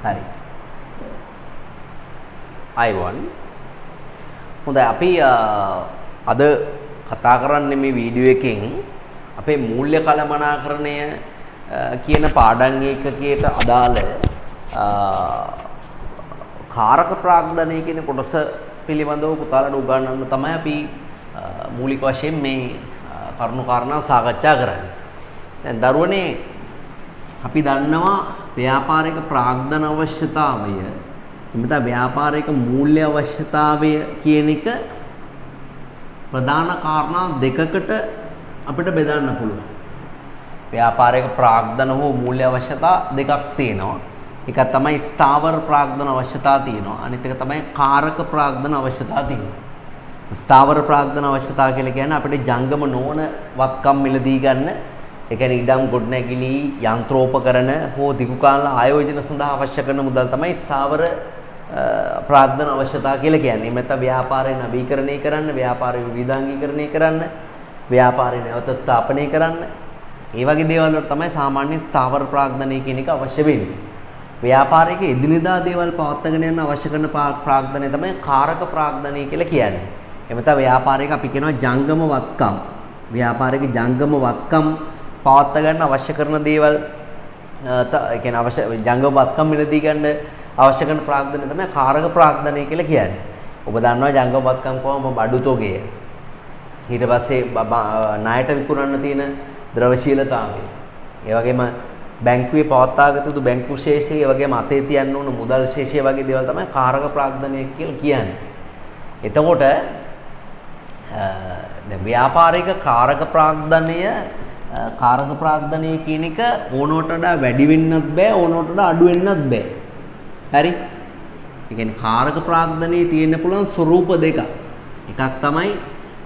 හරි. I1 හොඳයි අපි අද කතා කරන්නේ මේ වීඩියෝ එකෙන් අපේ මූල්‍ය කළමනාකරණය කියන පාඩම් ඒකකයට අදාළ කාරක ප්‍රාග්ධනය කියන කොටස පිළිබඳව පුතාලට උගන්වන්න තමයි අපි මූලික වශයෙන් මේ කරුණු කාරණා සාකච්ඡා කරන්නේ. දැන් දරුවනේ අපි දන්නවා ව්‍යාපාරික ප්‍රාග්ධන අවශ්‍යතාවය එමෙත ව්‍යාපාරික මූල්‍ය අවශ්‍යතාවය කියන එක ප්‍රධාන කාරණා දෙකකට අපිට බෙදන්න පුළුවන්. ව්‍යාපාරික ප්‍රාග්ධන හෝ මූල්‍ය අවශ්‍යතා දෙකක් තියෙනවා. එකක් තමයි ස්ථාවර ප්‍රාග්ධන අවශ්‍යතා තියෙනවා. අනිත් එක තමයි කාරක ප්‍රාග්ධන අවශ්‍යතා තියෙනවා. ස්ථාවර ප්‍රාග්ධන අවශ්‍යතා කියලා කියන්නේ අපිට ජංගම නොවන වත්කම් මිලදී ගන්න, ඒ කියන්නේ ඉඩම් ගොඩනැගිලි යන්ත්‍රෝපකරණ හෝ දිගු කාල ආයෝජන සඳහා අවශ්‍ය කරන මුදල් තමයි ස්ථාවර ප්‍රාග්ධන අවශ්‍යතා කියලා කියන්නේ. එහෙම නැත්නම් ව්‍යාපාරය නවීකරණය කරන්න, ව්‍යාපාරය විවිධාංගීකරණය කරන්න, ව්‍යාපාරය නැවත ස්ථාපනය කරන්න, ඒ වගේ දේවල් වලට තමයි සාමාන්‍ය ස්ථාවර ප්‍රාග්ධනය කියන එක අවශ්‍ය වෙන්නේ. ව්‍යාපාරයක එදිනෙදා දේවල් පවත්වාගෙන යන්න අවශ්‍ය කරන ප්‍රාග්ධනය තමයි කාරක ප්‍රාග්ධනය කියලා කියන්නේ. එහෙම නැත්නම් ව්‍යාපාරයක අපි කියනවා ජංගම වත්කම්. ව්‍යාපාරයක ජංගම වත්කම් පවත්වා ගන්න අවශ්‍ය කරන දේවල් ඒ කියන්නේ අවශ්‍ය ජංගම වත්කම් මිලදී ගන්න අවශ්‍ය කරන ප්‍රාග්ධනය තමයි කාරක ප්‍රාග්ධනය කියලා කියන්නේ. ඔබ දන්නවා ජංගම වත්කම් කොහොම බඩු තොගය. ඊට පස්සේ ණයට විකුණන්න තියෙන ද්‍රවශීලතාවය. ඒ වගේම බැංකුවේ පවත්වාගත යුතු බැංකු ශේෂය, ඒ වගේම අතේ තියන්න ඕන මුදල් ශේෂය වගේ දේවල් තමයි කාරක ප්‍රාග්ධනය කියලා කියන්නේ. එතකොට දැන් ව්‍යාපාරික කාරක ප්‍රාග්ධනය කියන එක ඕනවට වඩා වැඩි වෙන්නත් බෑ, ඕනවට වඩා අඩු වෙන්නත් බෑ. හරි? ඒ කියන්නේ කාරක ප්‍රාග්ධනයේ තියෙන්න පුළුවන් ස්වරූප දෙකක්. එකක් තමයි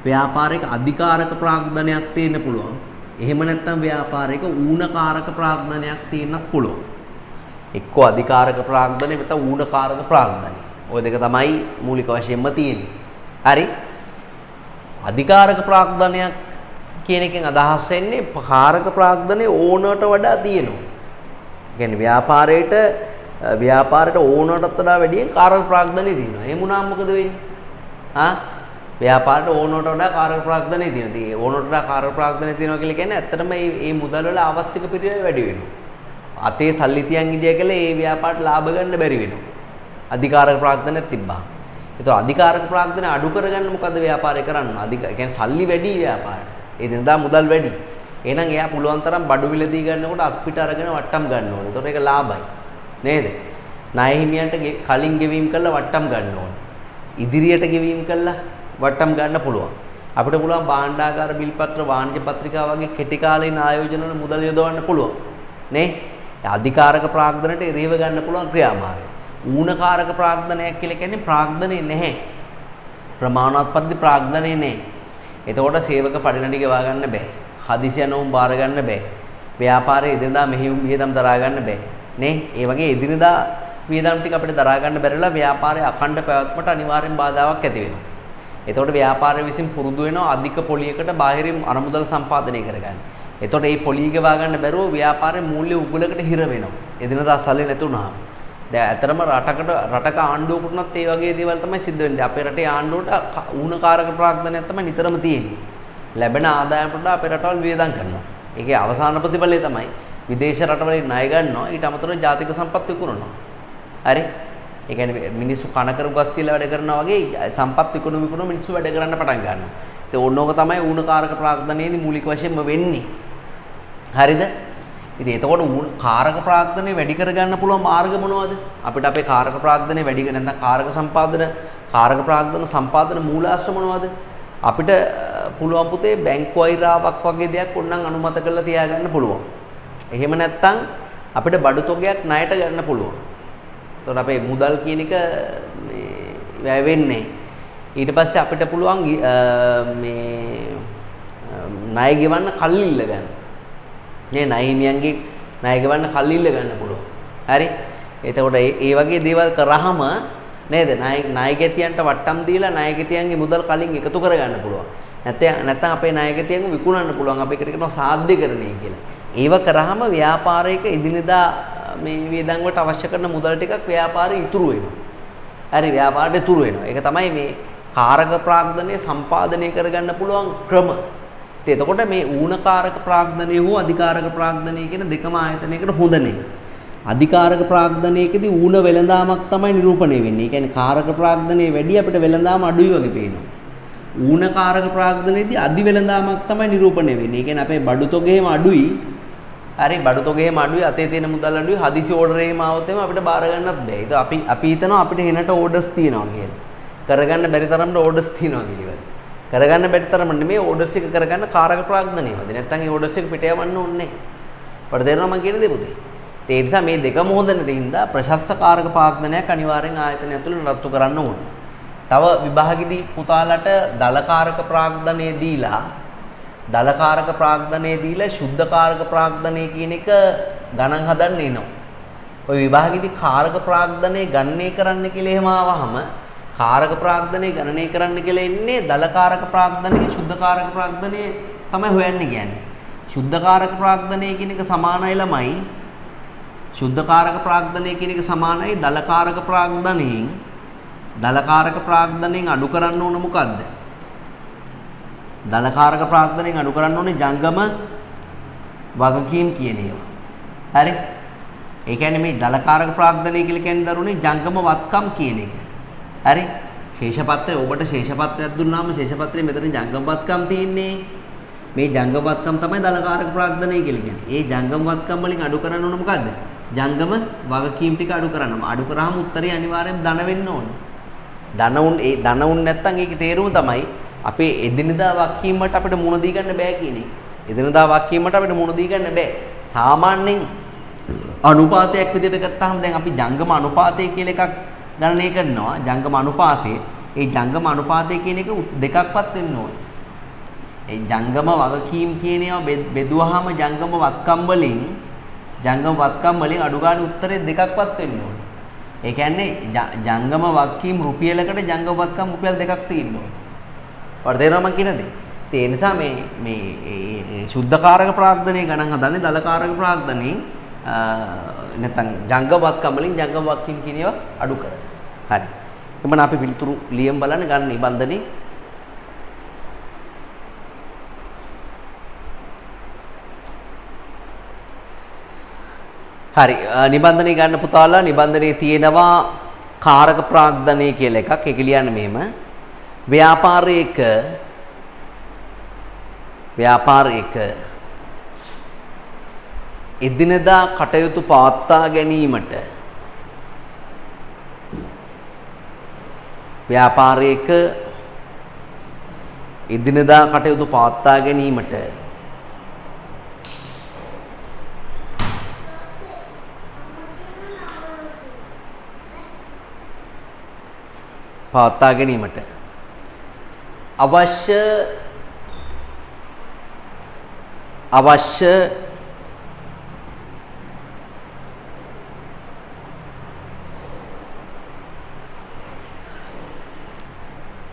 ව්‍යාපාරික අධිකාරක ප්‍රාග්ධනයක් තියෙන්න පුළුවන්. එහෙම නැත්නම් ව්‍යාපාරික ඌනකාරක ප්‍රාග්ධනයක් තියෙන්නත් පුළුවන්. එක්කෝ අධිකාරක ප්‍රාග්ධනය නැත්නම් ඌනකාරක ප්‍රාග්ධනය. ওই දෙක තමයි මූලික වශයෙන්ම තියෙන්නේ. හරි? අධිකාරක ප්‍රාග්ධනයක් කියන එකෙන් අදහස් වෙන්නේ කාරක ප්‍රාග්ධනය ඕනට වඩා තියෙනවා. ඒ කියන්නේ ව්‍යාපාරයට ඕනටත් වඩා වැඩියෙන් කාරක ප්‍රාග්ධනය තියෙනවා. එහෙම වුණාම මොකද වෙන්නේ? ව්‍යාපාරයට ඕනට වඩා කාරක ප්‍රාග්ධනය තියෙනවා. ඉතින් ඕනට වඩා කාරක ප්‍රාග්ධනය තියෙනවා කියලා කියන්නේ ඇත්තටම මේ මුදල් වල අවශ්‍යක පිළිවෙල වැඩි වෙනවා. අතේ සල්ලි තියන් ඉඳිය කියලා මේ ව්‍යාපාරට ලාභ ගන්න බැරි වෙනවා. අධිකාරක ප්‍රාග්ධනයක් තිබ්බා. ඒතකොට අධිකාරක ප්‍රාග්ධනය අඩු කරගන්න මොකද ව්‍යාපාරය කරන්න? කියන්නේ සල්ලි වැඩි ව්‍යාපාරයට. ඒ දෙනදා මුදල් වැඩි. එහෙනම් එයා පුළුවන් තරම් බඩු මිලදී ගන්නකොට අත්පිට අරගෙන වට්ටම් ගන්න ඕනේ. ඒතකොට ඒක ලාභයි. නේද? ණය හිමියන්ට කලින් ගෙවීම කළා වට්ටම් ගන්න ඕනේ. ඉදිරියට ගෙවීම කළා වට්ටම් ගන්න පුළුවන්. අපිට පුළුවන් භාණ්ඩාගාර බිල් පත්‍ර, වාණිජ පත්‍රිකා වගේ කෙටි කාලීන ආයෝජන වල මුදල් යොදවන්න පුළුවන්. නේ? අධිකාරක ප්‍රාග්ධනයට එරෙහිව ගන්න පුළුවන් ක්‍රියාමාර්ගය. ඌනකාරක ප්‍රාග්ධනයක් කියලා කියන්නේ ප්‍රාග්ධනේ නැහැ. ප්‍රමාණවත් පරිදි ප්‍රාග්ධනේ නැහැ. එතකොට සේවක පඩිනඩි ගෙවා ගන්න බෑ. හදිසි යනවුම් බාර ගන්න බෑ. ව්‍යාපාරයේ එදිනදා වියදම් දරා ගන්න බෑ. නේ? ඒ වගේ එදිනදා වියදම් ටික අපිට දරා ගන්න බැරිලා ව්‍යාපාරයේ අඛණ්ඩ පැවැත්මට අනිවාර්යෙන් බාධාවක් ඇති වෙනවා. එතකොට ව්‍යාපාරය විසින් පුරුදු වෙනවා අධික පොලියකට බාහිරින් අරමුදල් සම්පාදනය කරගන්න. එතකොට මේ පොලිය ගෙවා ගන්න බැරුව ව්‍යාපාරයේ මූල්‍ය උගලකට හිර වෙනවා. එදිනදා සල්ලි නැතුණාම. දැන් ඇතරම රටක ආණ්ඩුවකටත් ඒ වගේ දේවල් තමයි සිද්ධ වෙන්නේ. අපේ රටේ ආණ්ඩුවට ඌනකාරක ප්‍රාග්ධනයක් තමයි නිතරම තියෙන්නේ. ලැබෙන ආදායමට වඩා අපේ රටවල් වියදම් කරනවා. ඒකේ අවසාන ප්‍රතිඵලය තමයි විදේශ රටවලින් ණය ගන්නවා, ඊට අමතරව ජාතික සම්පත් විකුණනවා. හරි? ඒ කියන්නේ මිනිස්සු කනකරු ගස් තියලා වැඩ කරනවා වගේ සම්පත් විකුණු මිනිස්සු වැඩ කරන්න පටන් ගන්නවා. ඉතින් ඕනෝක තමයි ඌනකාරක ප්‍රාග්ධනයේදී මූලික වශයෙන්ම වෙන්නේ. හරිද? ඉතින් එතකොට කාරක ප්‍රාග්ධනය වැඩි කරගන්න පුළුවන් මාර්ග මොනවද? අපිට අපේ කාරක ප්‍රාග්ධනය වැඩි කරගන්න නැත්නම් කාරක ප්‍රාග්ධන සම්පාදන මූලාශ්‍ර මොනවද? අපිට පුළුවන් පුතේ බැංකු වෛරාවක් වගේ දෙයක් ඕනනම් අනුමත කරලා තියාගන්න පුළුවන්. එහෙම නැත්නම් අපිට බඩු තොගයක් ණයට ගන්න පුළුවන්. එතකොට අපේ මුදල් කියන එක වැය වෙන්නේ. ඊට පස්සේ අපිට පුළුවන් මේ ණය ගෙවන්න කල්ලිල්ල ගන්න. නේ ණය හිමියන්ගේ ණය ගෙවන්න කල්ලිල්ල ගන්න පුළුවන්. හරි? එතකොට ඒ වගේ දේවල් කරාම නේද? ණයගැතියන්ට වට්ටම් දීලා ණයගැතියන්ගේ මුදල් කලින් එකතු කරගන්න පුළුවන්. නැත්නම් අපේ ණයගැතියන්ව විකුණන්න පුළුවන්. අපි ඒකට කියනවා සාධ්‍යකරණය කියලා. ඒව කරාම ව්‍යාපාරයක එදිනෙදා මේ වේදන් වලට අවශ්‍ය කරන මුදල් ටිකක් ව්‍යාපාරේ ඉතුරු වෙනවා. හරි ව්‍යාපාරයට ඉතුරු වෙනවා. ඒක තමයි මේ කාරක ප්‍රාග්ධනය සම්පාදනය කරගන්න පුළුවන් ක්‍රම. ඉතින් එතකොට මේ ඌනකාරක ප්‍රාග්ධනය හෝ අධිකාරක ප්‍රාග්ධනය කියන දෙකම ආයතනයකට හොඳ නේ. අධිකාරක ප්‍රාග්ධනයකදී ඌන වෙළඳාමක් තමයි නිරූපණය වෙන්නේ. ඒ කියන්නේ කාරක ප්‍රාග්ධනයේ වැඩි අපිට වෙළඳාම අඩුයි වගේ පේනවා. ඌනකාරක ප්‍රාග්ධනයේදී අධි වෙළඳාමක් තමයි නිරූපණය වෙන්නේ. ඒ කියන්නේ අපේ බඩු තොගේම අඩුයි. හරි බඩු තොගේම අඩුයි අතේ තියෙන මුදල් අඩුයි හදිසි ඕඩර් එකම ආවොත් එම අපිට බාර ගන්නත් බෑ. ඒක අපි හිතනවා අපිට හෙනට ඕඩර්ස් තියෙනවා කියලා. කරගන්න බැරි තරමට ඕඩර්ස් තියෙනවා කියලා. කරගන්න බැරි තරම නෙමෙයි ඕඩර්ස් එක කරගන්න කාරක ප්‍රාග්ධනයමද. නැත්නම් ඒ ඕඩර්ස් එක පිට යවන්න ඕනේ නැහැ. අපිට තේරෙනවා මම කියන දේ පුතේ. ඒ නිසා මේ දෙකම හොඳ නැති හින්දා ප්‍රශස්ත කාරක ප්‍රාග්ධනයක් අනිවාර්යෙන් ආයතනය ඇතුළේ නඩත්තු කරන්න ඕනේ. තව විභාගෙදී පුතාලට දලකාරක ප්‍රාග්ධනය දීලා දලකාරක ප්‍රාග්ධනය දීලා ශුද්ධකාරක ප්‍රාග්ධනය කියන එක ගණන් හදන්න එනවා. ඔය විභාගෙදී කාරක ප්‍රාග්ධනය ගණනය කරන්න කියලා එහෙම ආවහම කාරක ප්‍රාග්ධනය ගණනය කරන්න කියලා එන්නේ දලකාරක ප්‍රාග්ධනය ශුද්ධකාරක ප්‍රාග්ධනය තමයි හොයන්නේ කියන්නේ. ශුද්ධකාරක ප්‍රාග්ධනය කියන එක සමානයි ළමයි ශුද්ධකාරක ප්‍රාග්ධනය කියන එක සමානයි දලකාරක ප්‍රාග්ධනයෙන් අඩු කරන්න ඕන මොකද්ද? දලකාරක ප්‍රාග්ධනයෙන් අඩු කරන්න ඕනේ ජංගම වගකීම් කියන ඒවා. හරි? ඒ කියන්නේ මේ දලකාරක ප්‍රාග්ධනය කියලා කියන්නේ දරුවනේ ජංගම වත්කම් කියන එක. හරි? ශේෂපත්‍රය ඔබට ශේෂපත්‍රයක් දුන්නාම ශේෂපත්‍රයේ මෙතන ජංගම වත්කම් තියෙන්නේ. මේ ජංගම වත්කම් තමයි දලකාරක ප්‍රාග්ධනය කියලා කියන්නේ. ඒ ජංගම වත්කම් වලින් අඩු කරන්න ඕන මොකද්ද? ජංගම වගකීම් ටික අඩු කරනවා. අඩු කරාම උත්තරේ අනිවාර්යෙන් ධන වෙන්න ඕනේ. ධන උන් නැත්තම් ඒකේ තේරුම තමයි අපේ එදිනදා වක්කීම් වලට අපිට මුණ දී ගන්න බෑ කියන එක. එදිනදා වක්කීම් වලට අපිට මුණ දී ගන්න බෑ. සාමාන්‍යයෙන් අනුපාතයක් විදිහට ගත්තාම දැන් අපි ජංගම අනුපාතය කියලා එකක් ගණනය කරනවා. ජංගම අනුපාතය. ඒ ජංගම අනුපාතය කියන එක දෙකක්වත් වෙන්න ඕනේ. ඒ ජංගම වගකීම් කියන ඒවා බෙදුවාම ජංගම වත්කම් වලින් අඩු ගන්න උත්තරේ දෙකක්වත් වෙන්න ඕනේ. ඒ කියන්නේ ජංගම වක්කීම් රුපියලකට ජංගම වත්කම් රුපියල් දෙකක් තියෙන්න ඕනේ. ඔයාලට තේරෙනවද මම කියන දේ? ඒ නිසා මේ ශුද්ධකාරක ප්‍රාග්ධනයේ ගණන් හදන්නේ දලකාරක ප්‍රාග්ධනයේ නැත්නම් ජංගම වත්කම් වලින් ජංගම වක්කීම් කියන ඒවා අඩු කරලා. හරි. එමනම් අපි පිළිතුරු ලියමු බලන්න ගන්න නිබන්ධනේ. හරි නිබන්ධනය ගන්න පුතාලා නිබන්ධනයේ තියෙනවා කාරක ප්‍රාග්ධනය කියලා එකක්. ඒක ලියන්න මෙහෙම. ව්‍යාපාරයක එදිනදා කටයුතු පවත්වා ගැනීමට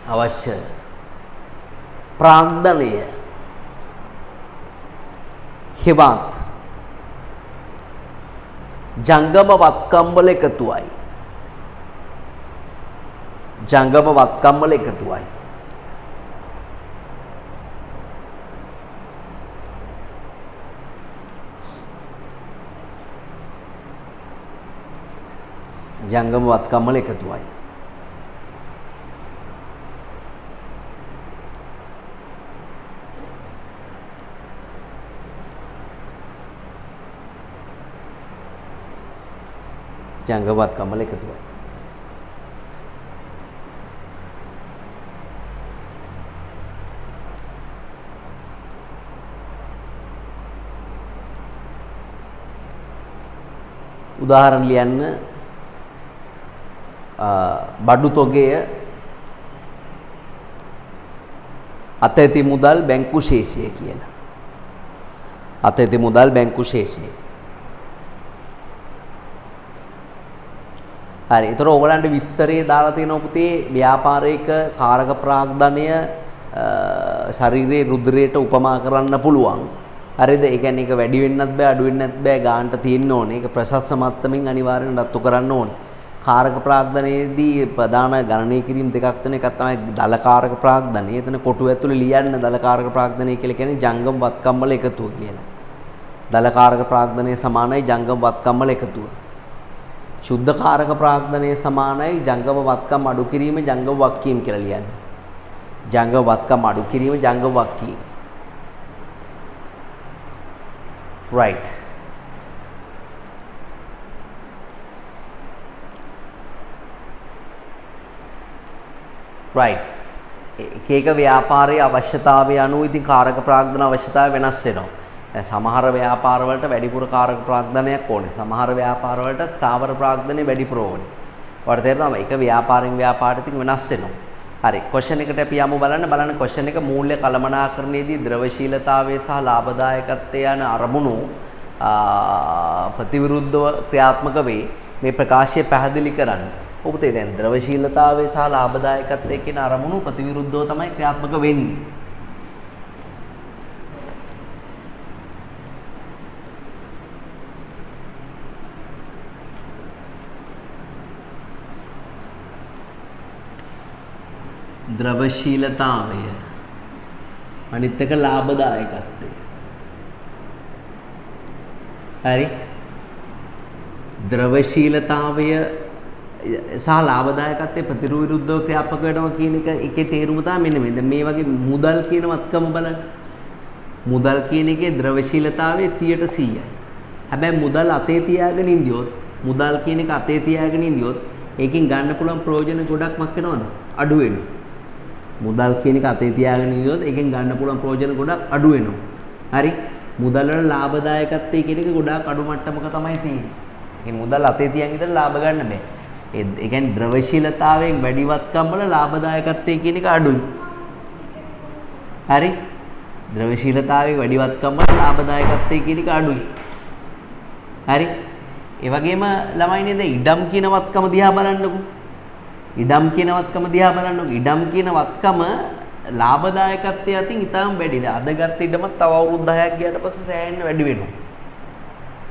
අවශ්‍ය ප්‍රාග්ධනය හෙවත් ජංගම වත්කම් වල එකතුවයි. ජංගම වත්කම් වල එකතුවයි. ජංගම වත්කම් වල එකතුවයි. උදාහරණ ලියන්න බඩු තොගය අත ඇති මුදල් බැංකු ශේෂය කියලා. අත ඇති මුදල් බැංකු ශේෂය. හරි. ඒතර ඕගලන්ට විස්තරේ දාලා තියෙනවා පුතේ ව්‍යාපාරයක කාරක ප්‍රාග්ධනය ශරීරයේ රුධිරයට උපමා කරන්න පුළුවන්. හරිද? ඒ කියන්නේ ඒක වැඩි වෙන්නත් බෑ අඩු වෙන්නත් බෑ ගානට තියෙන්න ඕනේ. ඒක ප්‍රශස්ත මට්ටමින් අනිවාර්යෙන් රත්තු කරන්න ඕනේ. කාරක ප්‍රාග්ධනයේදී ප්‍රධාන ගණනය කිරීම දෙකක් තියෙන එකක් තමයි දල කාරක ප්‍රාග්ධනය. එතන කොටු ඇතුලේ ලියන්න දල කාරක ප්‍රාග්ධනය කියලා කියන්නේ ජංගම වත්කම් වල එකතුව කියලා. දල කාරක ප්‍රාග්ධනය සමානයි ජංගම වත්කම් වල එකතුව. शुद्ध कारक प्राग्धने समानයි ජංගම වත්කම් අඩු කිරීම ජංගම වක්කීම් කියලා ලියන්නේ. ජංගම වත්කම් අඩු කිරීම ජංගම වක්කීම්. right. right. එක ව්‍යාපාරයේ අවශ්‍යතාවය අනුව ඉතින් කාරක ප්‍රාග්ධන අවශ්‍යතාවය වෙනස් වෙනවා. සමහර ව්‍යාපාර වලට වැඩිපුර කාරක ප්‍රාග්ධනයක් ඕනේ. සමහර ව්‍යාපාර වලට ස්ථාවර ප්‍රාග්ධනය වැඩිපුර ඕනේ. ඔයාලට තේරෙනවද? එක ව්‍යාපාරයෙන් ව්‍යාපාරයට ඉතින් වෙනස් වෙනවා. හරි. ක්වෙස්චන් එකට අපි යමු බලන්න ක්වෙස්චන් එක මූල්‍ය කළමනාකරණයේදී ද්‍රවශීලතාවය සහ ලාභදායකත්වය යන අරමුණු ප්‍රතිවිරුද්ධව ක්‍රියාත්මක වේ. මේ ප්‍රකාශය පැහැදිලි කරන්න. ඔබතේ දැන් ද්‍රවශීලතාවය සහ ලාභදායකත්වය කියන අරමුණු ප්‍රතිවිරුද්ධව තමයි ක්‍රියාත්මක වෙන්නේ. ද්‍රවශීලතාවය අනිත් එක ලාභදායකත්වය. හරි. ද්‍රවශීලතාවය සහ ලාභදායකත්වයේ ප්‍රතිවිරුද්ධව ක්‍රියාත්මක වෙනවා කියන එක එකේ තේරුම තමයි මෙන්න මේ. මේ වගේ මුදල් කියන වත්කම බලන්න. මුදල් කියන එකේ ද්‍රවශීලතාවය 100%යි. හැබැයි මුදල් අතේ තියාගෙන ඉඳියොත් මුදල් කියන එක අතේ තියාගෙන ඉඳියොත් ඒකෙන් ගන්න පුළුවන් ප්‍රයෝජන ගොඩක්මක් වෙනවද? අඩු වෙනවා. මුදල් කියන එක අතේ තියාගෙන ඉඳියොත් ඒකෙන් ගන්න පුළුවන් ප්‍රයෝජන ගොඩක් අඩු වෙනවා. හරි. මුදල් වල ලාභදායකත්වයේ කියන එක ගොඩාක් අඩු මට්ටමක තමයි තියෙන්නේ. ඒ මුදල් අතේ තියන් ඉඳලා ලාභ ගන්න බෑ. ඒ කියන්නේ ද්‍රවශීලතාවයෙන් වැඩිවත්කම් වල ලාභදායකත්වයේ කියන එක අඩුයි. හරි. ද්‍රවශීලතාවයේ වැඩිවත්කම් වල ලාභදායකත්වයේ කියන එක අඩුයි. හරි. ඒ වගේම ළමයි නේද ඉඩම් කියන වත්කම දිහා බලන්නකෝ. ඉඩම් කියන වත්කම දිහා බලන්නකෝ. ඉඩම් කියන වත්කම ලාභදායකත්වය අතින් ඉතාම වැඩිද. අද ගත්ත ඉඩමත් තව අවුරුදු 10ක් ගියාට පස්සේ සෑහෙන්න වැඩි වෙනවා.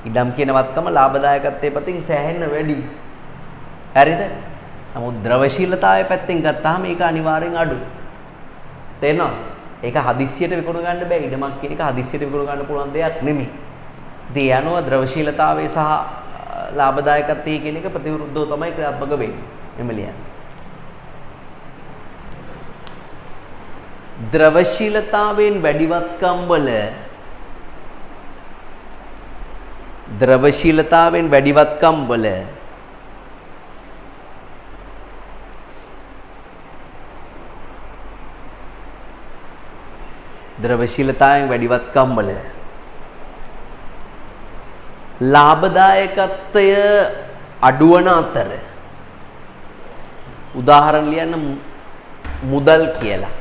ඉඩම් කියන වත්කම ලාභදායකත්වයේ පැත්තෙන් සෑහෙන්න වැඩි. හරිද? නමුත් ද්‍රවශීලතාවයේ පැත්තෙන් ගත්තාම ඒක අනිවාර්යෙන් අඩුයි. තේරෙනවද? ඒක හදිස්සියට විකුණ ගන්න බෑ. ඉඩමක් කියන එක හදිස්සියට විකුණ ගන්න පුළුවන් දෙයක් නෙමෙයි. ඉතින් ඒ අනුව ද්‍රවශීලතාවයේ සහ ලාභදායකත්වයේ කියන එක ප්‍රතිවිරුද්ධව තමයි ක්‍රියාත්මක වෙන්නේ. එම ලියන්න. ද්‍රවශීලතාවයෙන් වැඩිවත්කම් වල ද්‍රවශීලතාවයෙන් වැඩිවත්කම් වල ද්‍රවශීලතාවයෙන් වැඩිවත්කම් වල ලාභදායකත්වය අඩුවන අතර උදාහරණ ලියන්න මුදල් කියලා.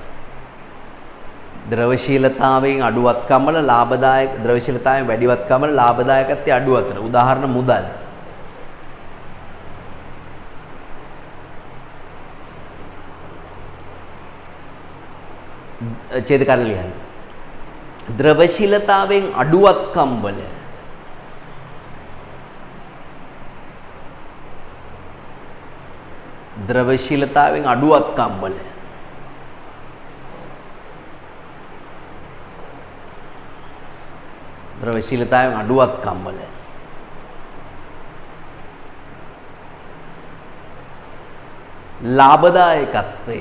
ද්‍රවශීලතාවයෙන් අඩුවත්කම් වල ලාභදායක ද්‍රවශීලතාවයෙන් වැඩිවත්කම් වල ලාභදායකත්වය අඩු අතර උදාහරණ මුදල්. ඡේදකරණ ලියන්න. ද්‍රවශීලතාවයෙන් අඩුවත්කම් වල ද්‍රවශීලතාවයෙන් අඩුවත්කම් වල ද්‍රවශීලතාවයෙන් අඩුවත්කම් වල ලාභදායකත්වය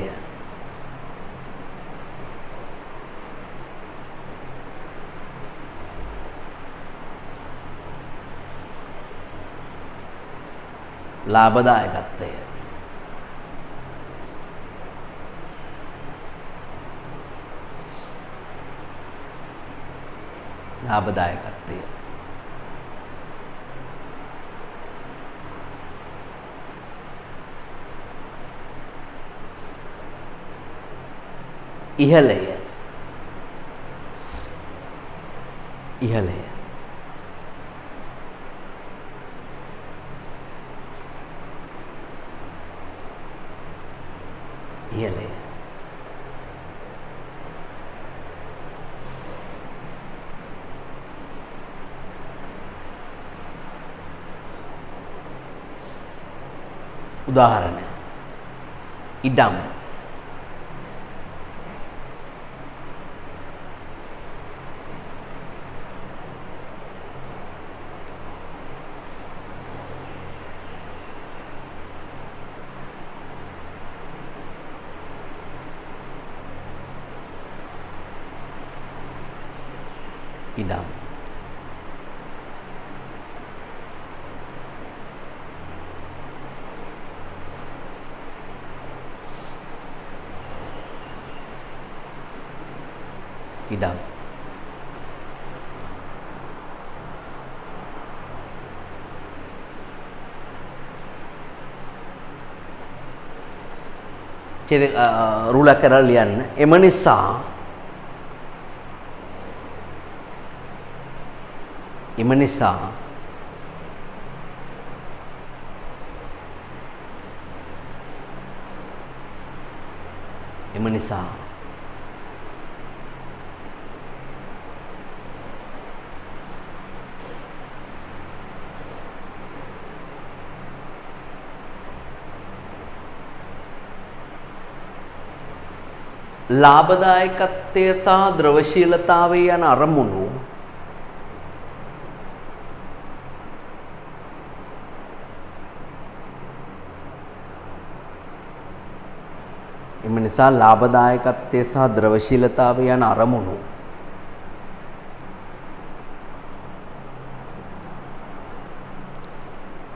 ලාභදායකත්වය ලාභදායකත්වය ඉහළය ඉහළය ඉහළය උදාහරණය ඉඩම් ඉඩම් ඉඩම් රුලක් කරලා ලියන්න එම නිසා එම නිසා එම නිසා ලාභදායකත්වය සහ ද්‍රවශීලතාවය යන අරමුණු එම නිසා ලාභදායකත්වය සහ ද්‍රවශීලතාවය යන අරමුණු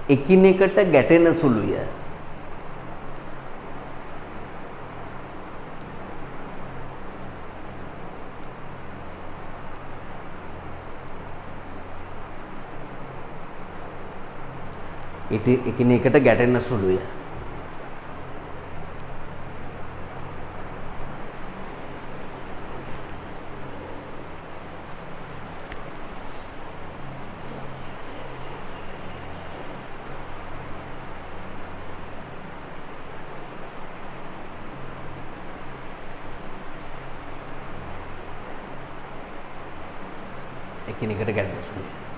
එකිනෙකට ගැටෙන සුළුය. එකිනෙකට ගැටෙන සුළුය. එකිනෙකට ගැටෙන සුළුය.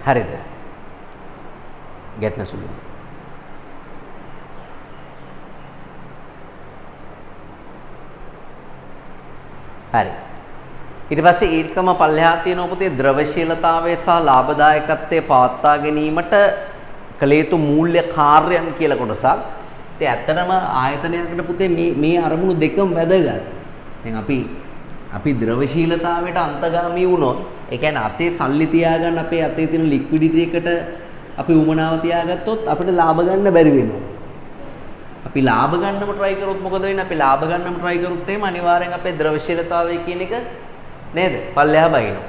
හරිද? ගැටෙන සුළුයි. හරි. ඊට පස්සේ ඊර්කම පල්ලෙහා තියෙන පුතේ ද්‍රවශීලතාවය සහ ලාභදායකත්වයේ පවත්වා ගැනීමට කළ යුතු මූල්‍ය කාර්යයන් කියලා කොටසක්. ඉතින් ඇත්තටම ආයතනයකට පුතේ මේ අරමුණු දෙකම වැදගත්. දැන් අපි ද්‍රවශීලතාවයට අන්තගාමී වුණොත් ඒ කියන්නේ අතේ සල්ලි තියාගන්න අපේ අතේ තියෙන ලික්විඩිටි එකට අපි උමනාව තියාගත්තොත් අපිට ලාභ ගන්න බැරි වෙනවා. අපි ලාභ ගන්නම try කරොත් මොකද වෙන්නේ? අපි ලාභ ගන්නම try කරොත් එහෙම අනිවාර්යෙන් අපේ ද්‍රවශීලතාවය කියන එක නේද? පල්ලෙහා බහිනවා.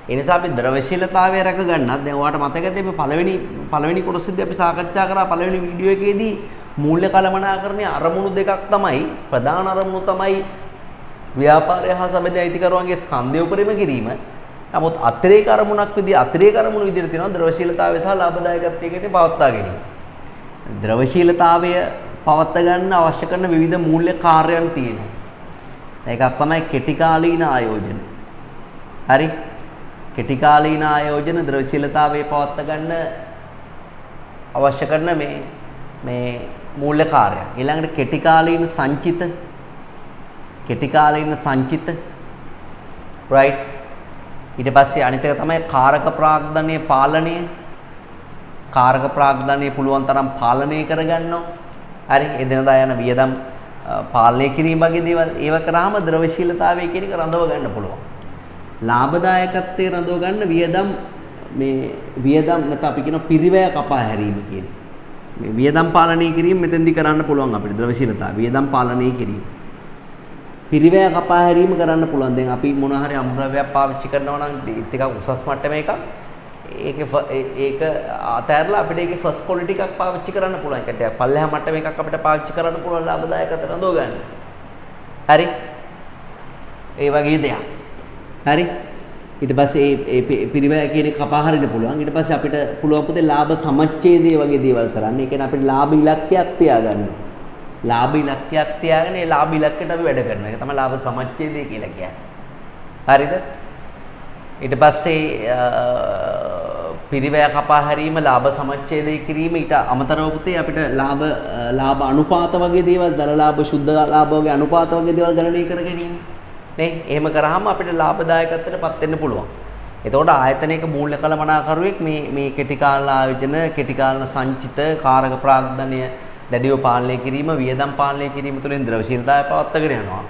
ඒ නිසා අපි ද්‍රවශීලතාවය රැක ගන්නත් දැන් ඔයාලට මතකද අපි පළවෙනි කොටසෙදී අපි සාකච්ඡා කරා පළවෙනි වීඩියෝ එකේදී මූල්‍ය කළමනාකරණයේ අරමුණු දෙකක් තමයි ප්‍රධාන අරමුණු තමයි ව්‍යාපාරය හා සම්බන්ධ අයිතිකරුවන්ගේ ස්කන්ධය උපරිම කිරීම. නමුත් අතිරේක අරමුණක් විදිහට තියෙනවා ද්‍රවශීලතාවය සහ ලාභදායකත්වයකට පවත්වා ගැනීම. ද්‍රවශීලතාවය පවත්වා ගන්න අවශ්‍ය කරන විවිධ මූල්‍ය කාර්යයන් තියෙනවා. ඒකක් තමයි කෙටි කාලීන ආයෝජන. හරි? කෙටි කාලීන ආයෝජන ද්‍රවශීලතාවය පවත්වා ගන්න අවශ්‍ය කරන මේ මූල්‍ය කාර්යයන්. ඊළඟට කෙටි කාලීන සංචිත right. ඊට පස්සේ අනිත් එක තමයි කාරක ප්‍රාග්ධනයේ පාලනය. කාරක ප්‍රාග්ධනයේ පුළුවන් තරම් පාලනය කරගන්නවා. හරි? එදිනදා යන වියදම් පාලනය කිරීම වගේ දේවල් ඒව කරාම ද්‍රවශීලතාවය කියන එක රඳව ගන්න පුළුවන්. ලාභදායකත්වයේ රඳව ගන්න වියදම් නැත්නම් අපි කියන පිරිවැය කපා හැරීම කියන්නේ. මේ වියදම් පාලනය කිරීම මෙතෙන්දි කරන්න පුළුවන් අපිට ද්‍රවශීලතාව. වියදම් පාලනය කිරීම. පිරිවැය කපා හැරීම කරන්න පුළුවන්. දැන් අපි මොන හරි අමුද්‍රව්‍යයක් පාවිච්චි කරනවා නම් ටිකක් උසස් මට්ටමේ එකක් ඒක අතහැරලා අපිට ඒකේ ෆස්ට් ක්වොලිටි එකක් පාවිච්චි කරන්න පුළුවන්. ඒකට පල්ලෙහා මට්ටමේ එකක් අපිට පාවිච්චි කරන්න පුළුවන් ලාභදායකත්වයට රඳව ගන්න. හරි? ඒ වගේ දෙයක්. හරි? ඊට පස්සේ ඒ පිරිවැය කියන එක කපා හරින්න පුළුවන්. ඊට පස්සේ අපිට පුළුවන් පුතේ ලාභ සමච්ඡේදය වගේ දේවල් කරන්න. ඒ කියන්නේ අපිට ලාභ ඉලක්කයක් තියාගන්න. ලාභ ඉලක්කයක් තියාගෙන ඒ ලාභ ඉලක්කයට අපි වැඩ කරනවා. ඒක තමයි ලාභ සමච්ඡේදය කියලා කියන්නේ. හරිද? ඊට පස්සේ පිරිවැය කපා හැරීම ලාභ සමච්ඡේදය කිරීම ඊට අමතරව පුතේ අපිට ලාභ අනුපාත වගේ දේවල් දල ලාභ සුද්ධ ලාභ වගේ අනුපාත වගේ දේවල් ගණනය කර ගැනීම නේ එහෙම කරාම අපිට ලාභදායකත්වයටපත් වෙන්න පුළුවන්. එතකොට ආයතනයක මූල්‍ය කළමනාකරුවෙක් මේ කෙටි කාල ආයෝජන කෙටි කාල සංචිත කාරක ප්‍රාග්ධනය දැඩිව පාලනය කිරීම වියදම් පාලනය කිරීම තුළින් ද්‍රවශීලතාවය පවත්වාගෙන යනවා.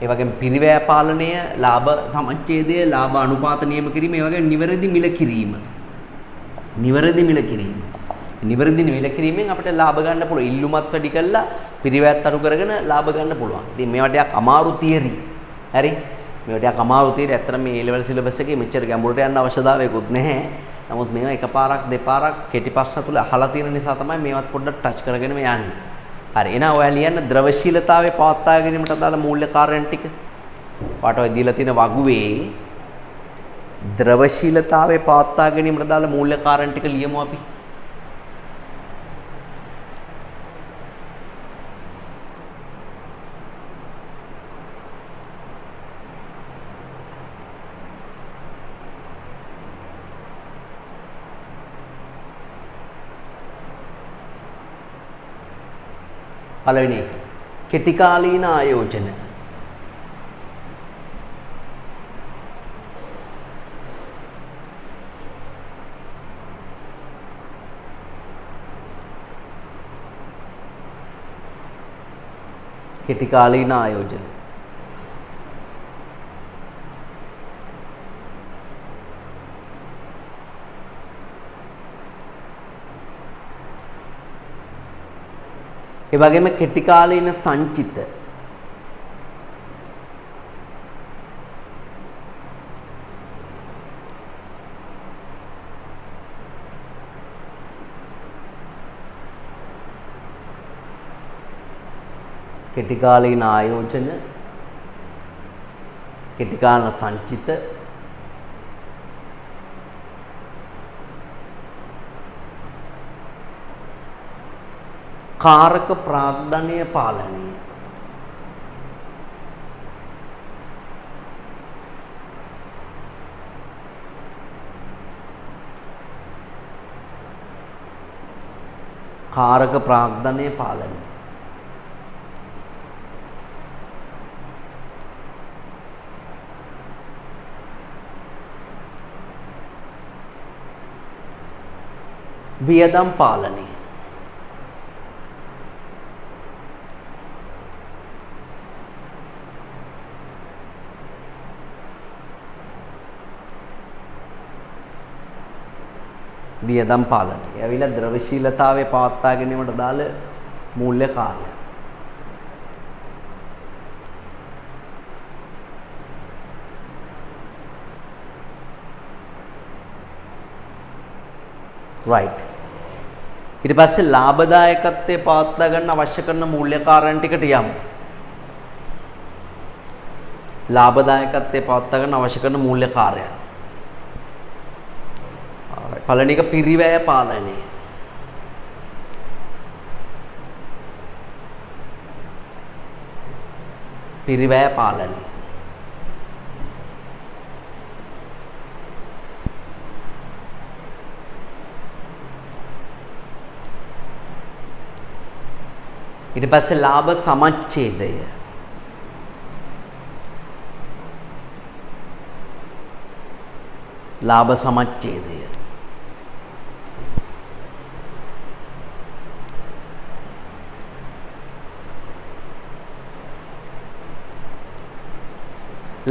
ඒ වගේම පිරිවැය පාලනය, ලාභ සමච්ඡේදය, ලාභ අනුපාත නියම කිරීම, ඒ වගේම නිවැරදි මිල කිරීම. නිවැරදි මිල කිරීම. නිවැරදි මිල කිරීමෙන් අපිට ලාභ ගන්න පුළුවන්. ඉල්ලුමත් වැඩි කළා, පිරිවැයත් අඩු කරගෙන ලාභ ගන්න පුළුවන්. ඉතින් මේවා ටිකක් අමාරු තියරි. හරි? මේවා ටිකක් අමාරු තියරි. ඇත්තට මේ A level syllabus එකේ මෙච්චර ගැඹුරට යන්න අවශ්‍යතාවයකුත් නැහැ. නමුත් මේවා එකපාරක් දෙපාරක් කෙටි ප්‍රශ්න තුල අහලා තියෙන නිසා තමයි මේවත් පොඩ්ඩක් ටච් කරගෙන මේ යන්නේ. හරි එහෙනම් ඔයා ලියන්න ද්‍රවශීලතාවයේ පවත්වා ගැනීමට අදාළ මූල්‍ය කාර්යයන් ටික. ඔයාට ඔය දීලා තියෙන වගුවේ ද්‍රවශීලතාවයේ පවත්වා ගැනීමට අදාළ මූල්‍ය කාර්යයන් ටික ලියමු අපි. පළවෙනි එක කෙටි කාලීන ආයෝජන. කෙටි කාලීන ආයෝජන. ඒ වගේම කෙටි කාලීන සංචිත. කෙටි කාලීන ආයෝජන, කෙටි කාලීන සංචිත, කාරක ප්‍රාග්ධනය පාලනය. කාරක ප්‍රාග්ධනය පාලනය. වියදම් පාලනය. වියදම් පාලනය. ඇවිල්ලා ද්‍රවශීලතාවයේ පවත්වා ගැනීමට දාල මූල්‍ය කාර්ය. right. ඊට පස්සේ ලාභදායකත්වයේ පවත්වා ගන්න අවශ්‍ය කරන මූල්‍ය කාර්යයන් ටිකට යමු. ලාභදායකත්වයේ පවත්වා ගන්න අවශ්‍ය කරන මූල්‍ය කාර්යයන්. පළවෙනි එක පිරිවැය පාලනය. පිරිවැය පාලනය. ඊට පස්සේ ලාභ සමච්ඡේදය. ලාභ සමච්ඡේදය.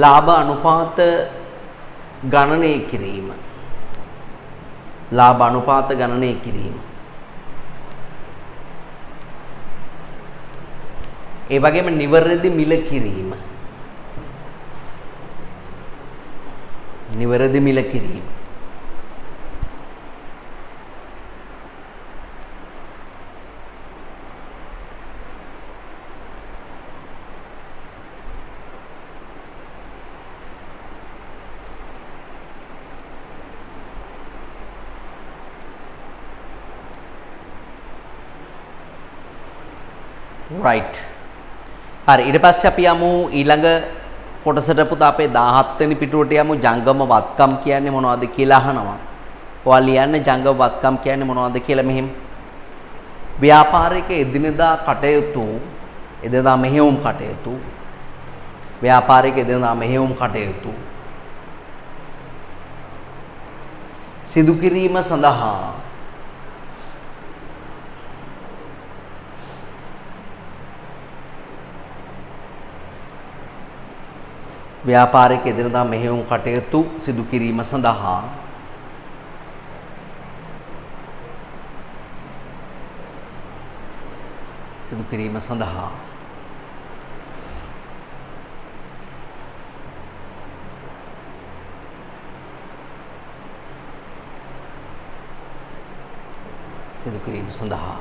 ලාභ අනුපාත ගණනය කිරීම. ලාභ අනුපාත ගණනය කිරීම. ඒ වගේම නිවැරදි මිල කිරීම. නිවැරදි මිල කිරීම. right. හරි ඊට පස්සේ අපි යමු ඊළඟ කොටසට පුතා අපේ 17 වෙනි පිටුවට යමු ජංගම වත්කම් කියන්නේ මොනවද කියලා අහනවා. ඔයාලා ලියන්න ජංගම වත්කම් කියන්නේ මොනවද කියලා මෙහෙම. ව්‍යාපාරික එදිනෙදා කටයුතු එදිනෙදා මෙහෙයුම් කටයුතු ව්‍යාපාරික එදිනෙදා මෙහෙයුම් කටයුතු සිදු කිරීම සඳහා ව්‍යාපාරික එදිනෙදා මෙහෙයුම් කටයුතු සිදු කිරීම සඳහා සිදු කිරීම සඳහා සිදු කිරීම සඳහා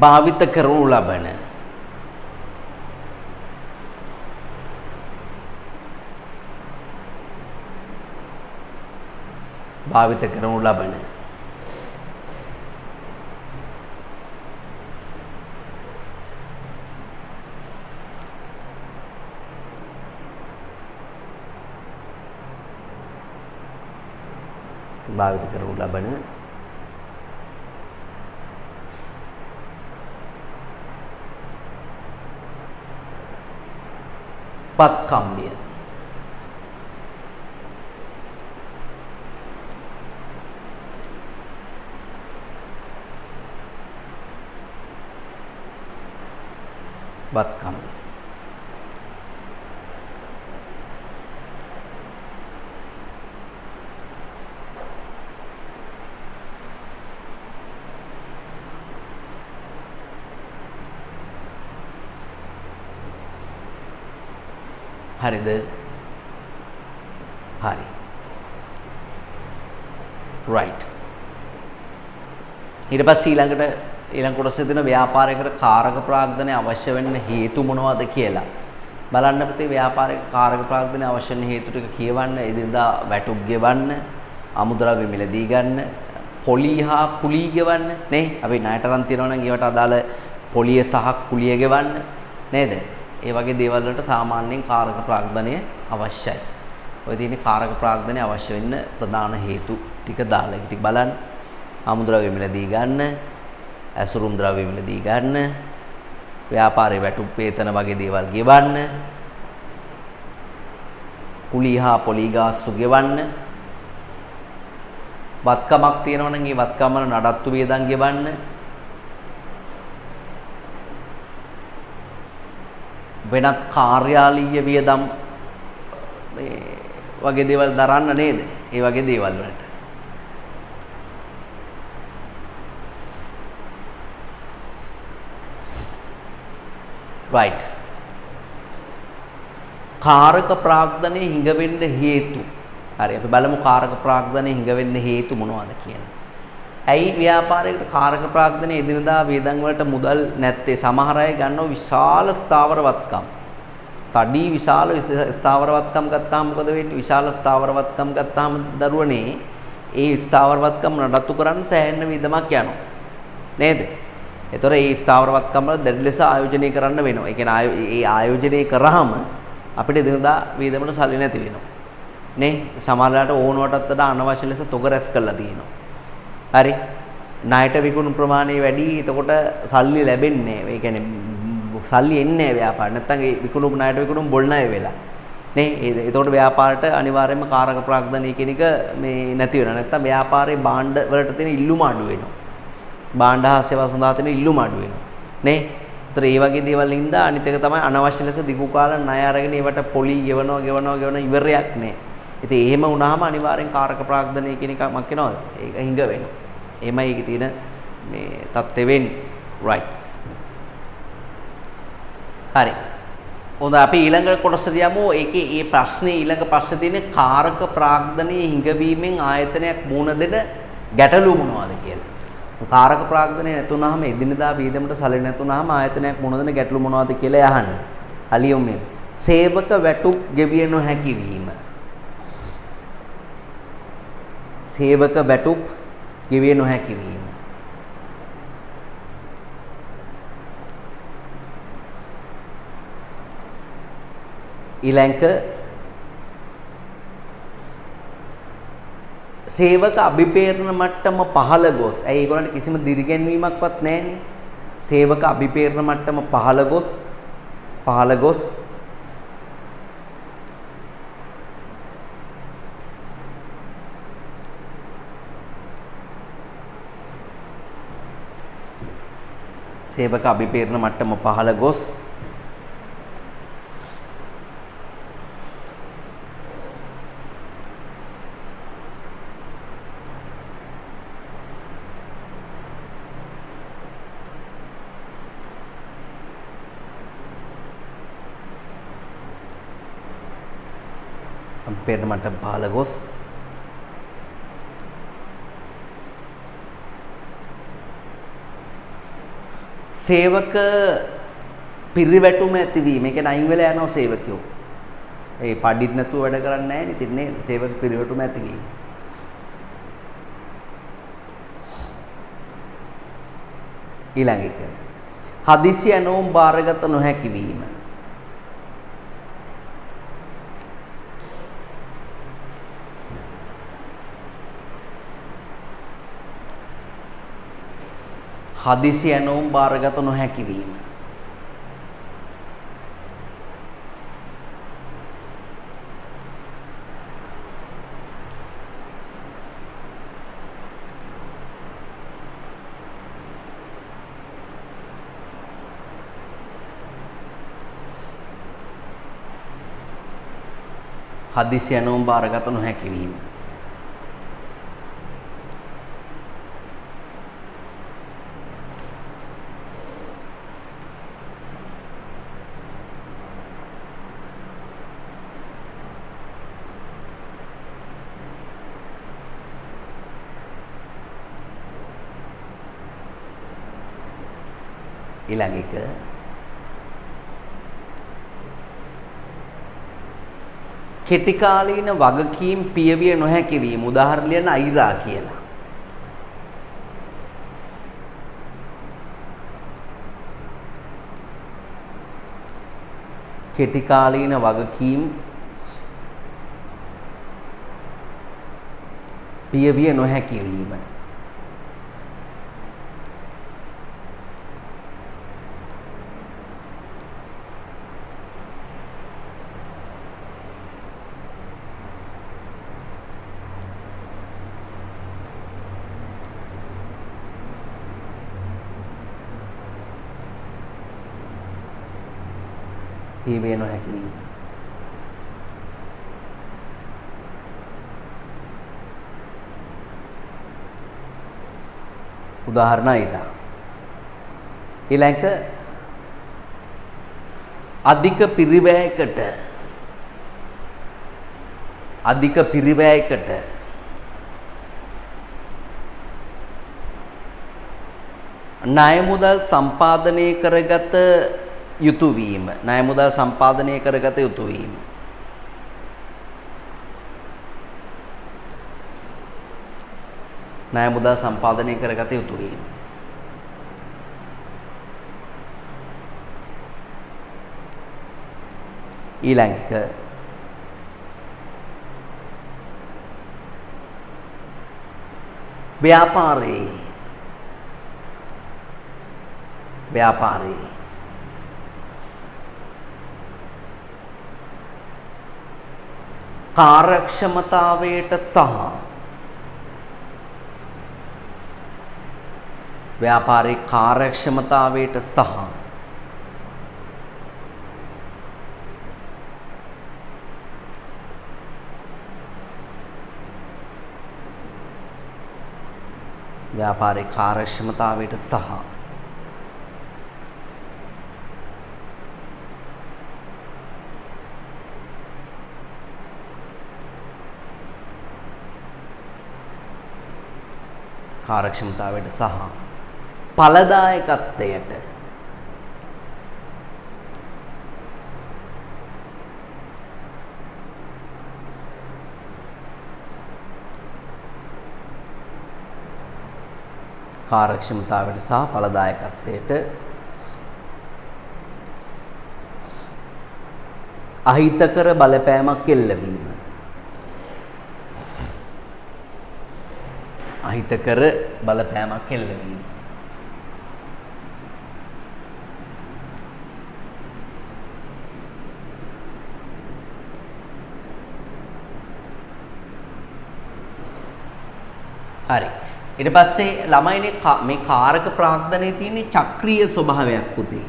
භාවිත කරනු ලබන භාවිත කරනු ලබන භාවිත කරනු ලබන වත්කම්ය වත්කම්ය හරිද? හරි. right. ඊට පස්සේ ඊළඟ කොටසේ තියෙන ව්‍යාපාරයකට කාරක ප්‍රාග්ධනය අවශ්‍ය වෙන්න හේතු මොනවද කියලා. බලන්න පුතේ ව්‍යාපාරයක කාරක ප්‍රාග්ධනය අවශ්‍ය වෙන හේතු ටික කියවන්න, එදිනදා වැටුප් ගෙවන්න, අමුද්‍රව්‍ය මිලදී ගන්න, පොලි හා කුලී ගෙවන්න නේ. අපි ණයට අරන් තියනවා නම් ඒවට අදාළ පොලිය සහ කුලිය ගෙවන්න නේද? ඒ වගේ දේවල් වලට සාමාන්‍යයෙන් කාරක ප්‍රාග්ධනය අවශ්‍යයි. ඔය තියෙන කාරක ප්‍රාග්ධනය අවශ්‍ය වෙන්න ප්‍රධාන හේතු ටික දාලා ටික බලන්න. අමුද්‍රව්‍ය මිලදී ගන්න, ඇසුරුම් ද්‍රව්‍ය මිලදී ගන්න, ව්‍යාපාරේ වැටුප් වේතන වගේ දේවල් ගෙවන්න, කුලී හා පොලි ගාස්තු ගෙවන්න, වත්කමක් තියෙනවා නම් ඒ වත්කම වල නඩත්තු වේදන් ගෙවන්න, වෙනත් කාර්යාලීය වියදම් මේ වගේ දේවල් දරන්න නේද? ඒ වගේ දේවල් වලට. right. කාරක ප්‍රාග්ධනයේ හිඟ වෙන්න හේතු. හරි අපි බලමු කාරක ප්‍රාග්ධනයේ හිඟ වෙන්න හේතු මොනවද කියලා. ඇයි ව්‍යාපාරයකට කාරක ප්‍රාග්ධනයේ එදිනදා වේදන් වලට මුදල් නැත්තේ? සමහර අය ගන්නව විශාල ස්ථාවර වත්කම්. තඩි විශාල ස්ථාවර වත්කම් ගත්තාම මොකද වෙන්නේ? විශාල ස්ථාවර වත්කම් ගත්තාම දරුවනේ ඒ ස්ථාවර වත්කම් නඩත්තු කරන්න සෑහෙන වියදමක් යනවා. නේද? ඒතොර ඒ ස්ථාවර වත්කම් වල දැඩි ලෙස ආයෝජනය කරන්න වෙනවා. ඒ කියන්නේ ඒ ආයෝජනය කරාම අපිට එදිනදා වේදමට සල්ලි නැති වෙනවා. නේ? සමහරවිට ඕනවටත් වඩා අනවශ්‍ය ලෙස තොග රැස් කරලා තියෙනවා. හරි ණයට විකුණු ප්‍රමාණය වැඩි එතකොට සල්ලි ලැබෙන්නේ නැහැ. ඒ කියන්නේ සල්ලි එන්නේ නැහැ ව්‍යාපාරට. නැත්තම් ඒ විකුණු ණයට විකුණු බොල් ණය වෙලා. නේ? එතකොට ව්‍යාපාරට අනිවාර්යයෙන්ම කාරක ප්‍රාග්ධනය කියන එක මේ නැති වෙනවා. නැත්තම් ව්‍යාපාරේ භාණ්ඩ වලට තියෙන ඉල්ලුම අඩු වෙනවා. භාණ්ඩ හා සේවා සඳහා තියෙන ඉල්ලුම අඩු වෙනවා. නේ? ඒතර ඒ වගේ දේවල් හින්දා අනිත් එක තමයි අනවශ්‍ය ලෙස දිගු කාල ණය අරගෙන ඒවට පොලි ගෙවනවා ඉවරයක් නැහැ. ඉතින් එහෙම වුණාම අනිවාර්යෙන් කාරක ප්‍රාග්ධනය කියන එකක් මක් වෙනවද? ඒක හිඟ වෙනවා. එහෙමයි ඒකේ තියෙන මේ தත්ත්වෙ වෙන්නේ. right. හරි. හොඳ අපි ඊළඟ කොටසට යමු. ඒකේ මේ ප්‍රශ්නේ ඊළඟ ප්‍රශ්නේ තියෙන්නේ කාරක ප්‍රාග්ධනයේ හිඟවීමෙන් ආයතනයක් මුහුණ දෙන ගැටලු මොනවද කියලා. කාරක ප්‍රාග්ධනය නැතුණාම එදිනදා වීදමට සැලෙ නැතුණාම ආයතනයක් මුහුණ දෙන ගැටලු මොනවද කියලා අහන්න. අලියොම් මේ සේවක වැටුප් ගෙවිය නොහැකි වීම. සේවක වැටුප් ගෙවිය නොහැකි වීම. ඊළඟ සේවක අභිපේරණ මට්ටම පහළ ගොස්. ඇයි ඒගොල්ලන්ට කිසිම දිරිගැන්වීමක්වත් නැහැනේ. සේවක අභිපේරණ මට්ටම පහළ ගොස් සේවක අභිපේරණ මට්ටම පහළ ගොස් අභිපේරණ මට්ටම පහළ ගොස් සේවක පිරිවැටුම ඇතිවීම. ඒ කියන්නේ අයින් වෙලා යනවා සේවකයෝ. ඒ පඩිත් නැතුව වැඩ කරන්නේ නැහැ නේ. ඉතින් නේද? සේවක පිරිවැටුම ඇතිවීම. ඊළඟ එක. හදිසි ඇනෝම් බාරගත නොහැකි වීම. හදිසි ඇනෝම් බාරගත නොහැකි වීම. හදිසි ඇනෝම් බාරගත නොහැකි වීම. ඊළඟ එක කෙටි කාලීන වගකීම් පියවිය නොහැකි වීම. උදාහරණ ලියන්න අයිරා කියලා. කෙටි කාලීන වගකීම් පියවිය නොහැකි වීම. පියවිය නොහැකි වීම. උදාහරණ අයිරා. ඊළඟ අධික පිරිවැයකට ණය මුදල් සම්පාදනය කරගත යුතු වීම. ණය මුදල් සම්පාදනය කරගත යුතු වීම. ණය මුදල් සම්පාදනය කරගත යුතු වීම. ඊළඟ එක ව්‍යාපාරේ කාර්යක්ෂමතාවයට සහ ව්‍යාපාරේ කාර්යක්ෂමතාවයට සහ ව්‍යාපාරේ කාර්යක්ෂමතාවයට සහ කාර්යක්ෂමතාවයට සහ ඵලදායකත්වයට කාර්යක්ෂමතාවයට සහ ඵලදායකත්වයට අහිතකර බලපෑමක් එල්ලවීම. අහිතකර බලපෑමක් එල්ලවීම. හරි. ඊට පස්සේ ළමයිනේ මේ කාරක ප්‍රාග්ධනයේ තියෙන චක්‍රීය ස්වභාවයක් පුතේ.